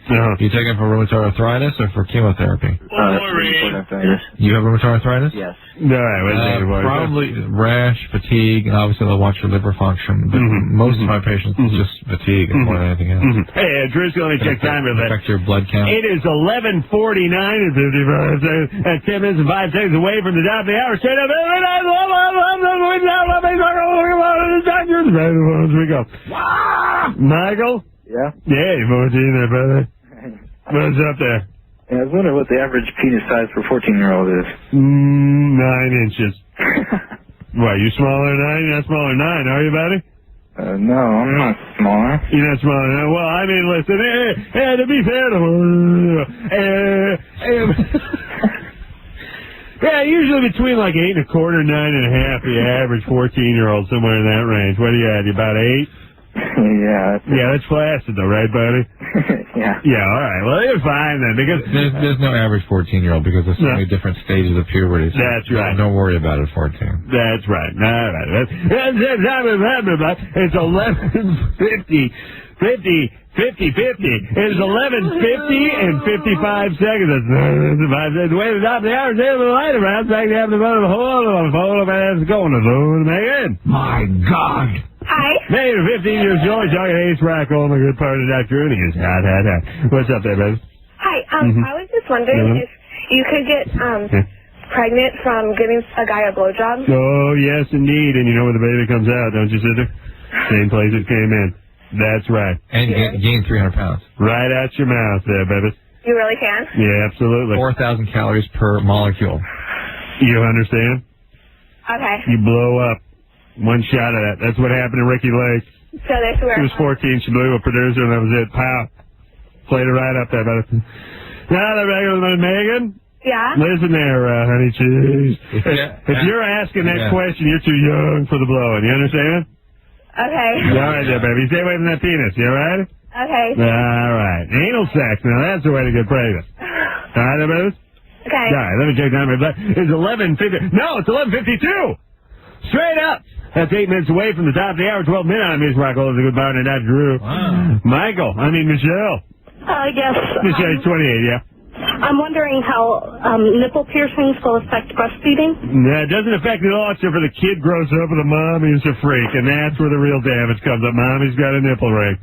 taking it for rheumatoid arthritis or for chemotherapy? Rheumatoid arthritis. You have rheumatoid arthritis? Yes. All right, probably rash, fatigue, and obviously they'll watch your liver function. But most of my patients it's just fatigue more than anything else. Hey, Drew's going to check time real quick. Affect your blood count. It is 11:49 and 55 seconds. That's 10 minutes and 5 seconds away from the top of the hour. Straight up. We go. Michael? Yeah? Yeah, you're 14 there, brother. What's up there? Yeah, I was wondering what the average penis size for a 14-year-old is. 9 inches. What, you smaller than 9? You're not smaller than 9, are you, buddy? No, I'm not smaller. You're not smaller than 9? Well, I mean, listen, to be fair to yeah, usually between like 8 1/4, 9 1/2, the average 14-year-old, somewhere in that range. What are you at? You about 8? Yeah, that's flaccid though, right, buddy? Yeah, all right. Well, you're fine then, because there's no average 14-year-old because there's so many different stages of puberty. So that's right. Don't worry about it, 14. That's right. All right. It's 11:50. 50. It's 11:50 and 55 seconds. That's the way the top of the hour is able to light around. Back to have the whole of it going to Megan. My God. Hi. Megan, 15 years old, talking Ace Rocco, my good partner, Dr. Rooney. Is hot. What's up there, baby? Hi. I was just wondering if you could get pregnant from giving a guy a blowjob. Oh, yes, indeed. And you know where the baby comes out, don't you, sister? Same place it came in. That's right. And you gain 300 pounds. Right out your mouth there, baby. You really can? Yeah, absolutely. 4,000 calories per molecule. You understand? Okay. You blow up. One shot of that. That's what happened to Ricky Lake. So this where She was 14. She blew a producer, and that was it. Pow. Played it right up there, baby. Now they're back with Megan. Yeah? Listen there, honey cheese. If you're asking that question, you're too young for the blowing. You understand? Okay. All right there, baby. Stay away from that penis. You all right? Okay. All right. Anal sex. Now, that's the way to get pregnant. All right, there, baby? Okay. All right, let me check time. It's 11:50. No, it's 11:52. Straight up. That's 8 minutes away from the top of the hour, 12 minutes. I'm Miss Rocco, the good partner, Dr. Drew. Wow. Michelle. Yes. Michelle's 28, yeah. I'm wondering how nipple piercings will affect breastfeeding. No, it doesn't affect it all except for the kid grows up with a mom who's a freak, and that's where the real damage comes up. Mommy's got a nipple ring.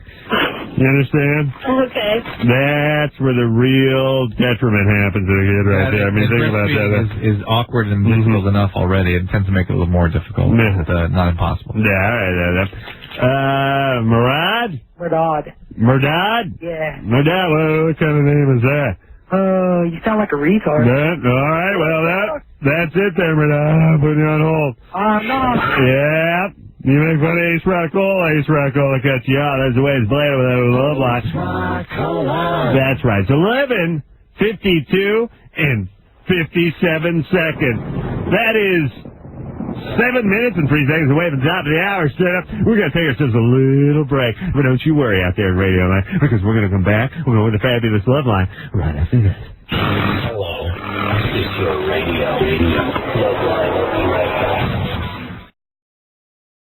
You understand? Okay. That's where the real detriment happens to the kid right there. I mean, think about that. Is awkward and difficult enough already. It tends to make it a little more difficult, but not impossible. Yeah, all right. Murad? Murdad? Yeah. Murdad, what kind of name is that? You sound like a retard. All right, well, that's it there, Murdad. I'm putting you on hold. No. Yeah. You make fun of Ace Rocco. Ace Rocco will cut you out. That's the way it's played with that Loveline. That's right. It's 11:52 and 57 seconds. That is 7 minutes and 3 seconds away from the top of the hour. Straight up. We're going to take ourselves a little break. But don't you worry out there in Radio Land, because we're going to come back. We're going with the fabulous Loveline right after this. Hello. This is your radio. Loveline.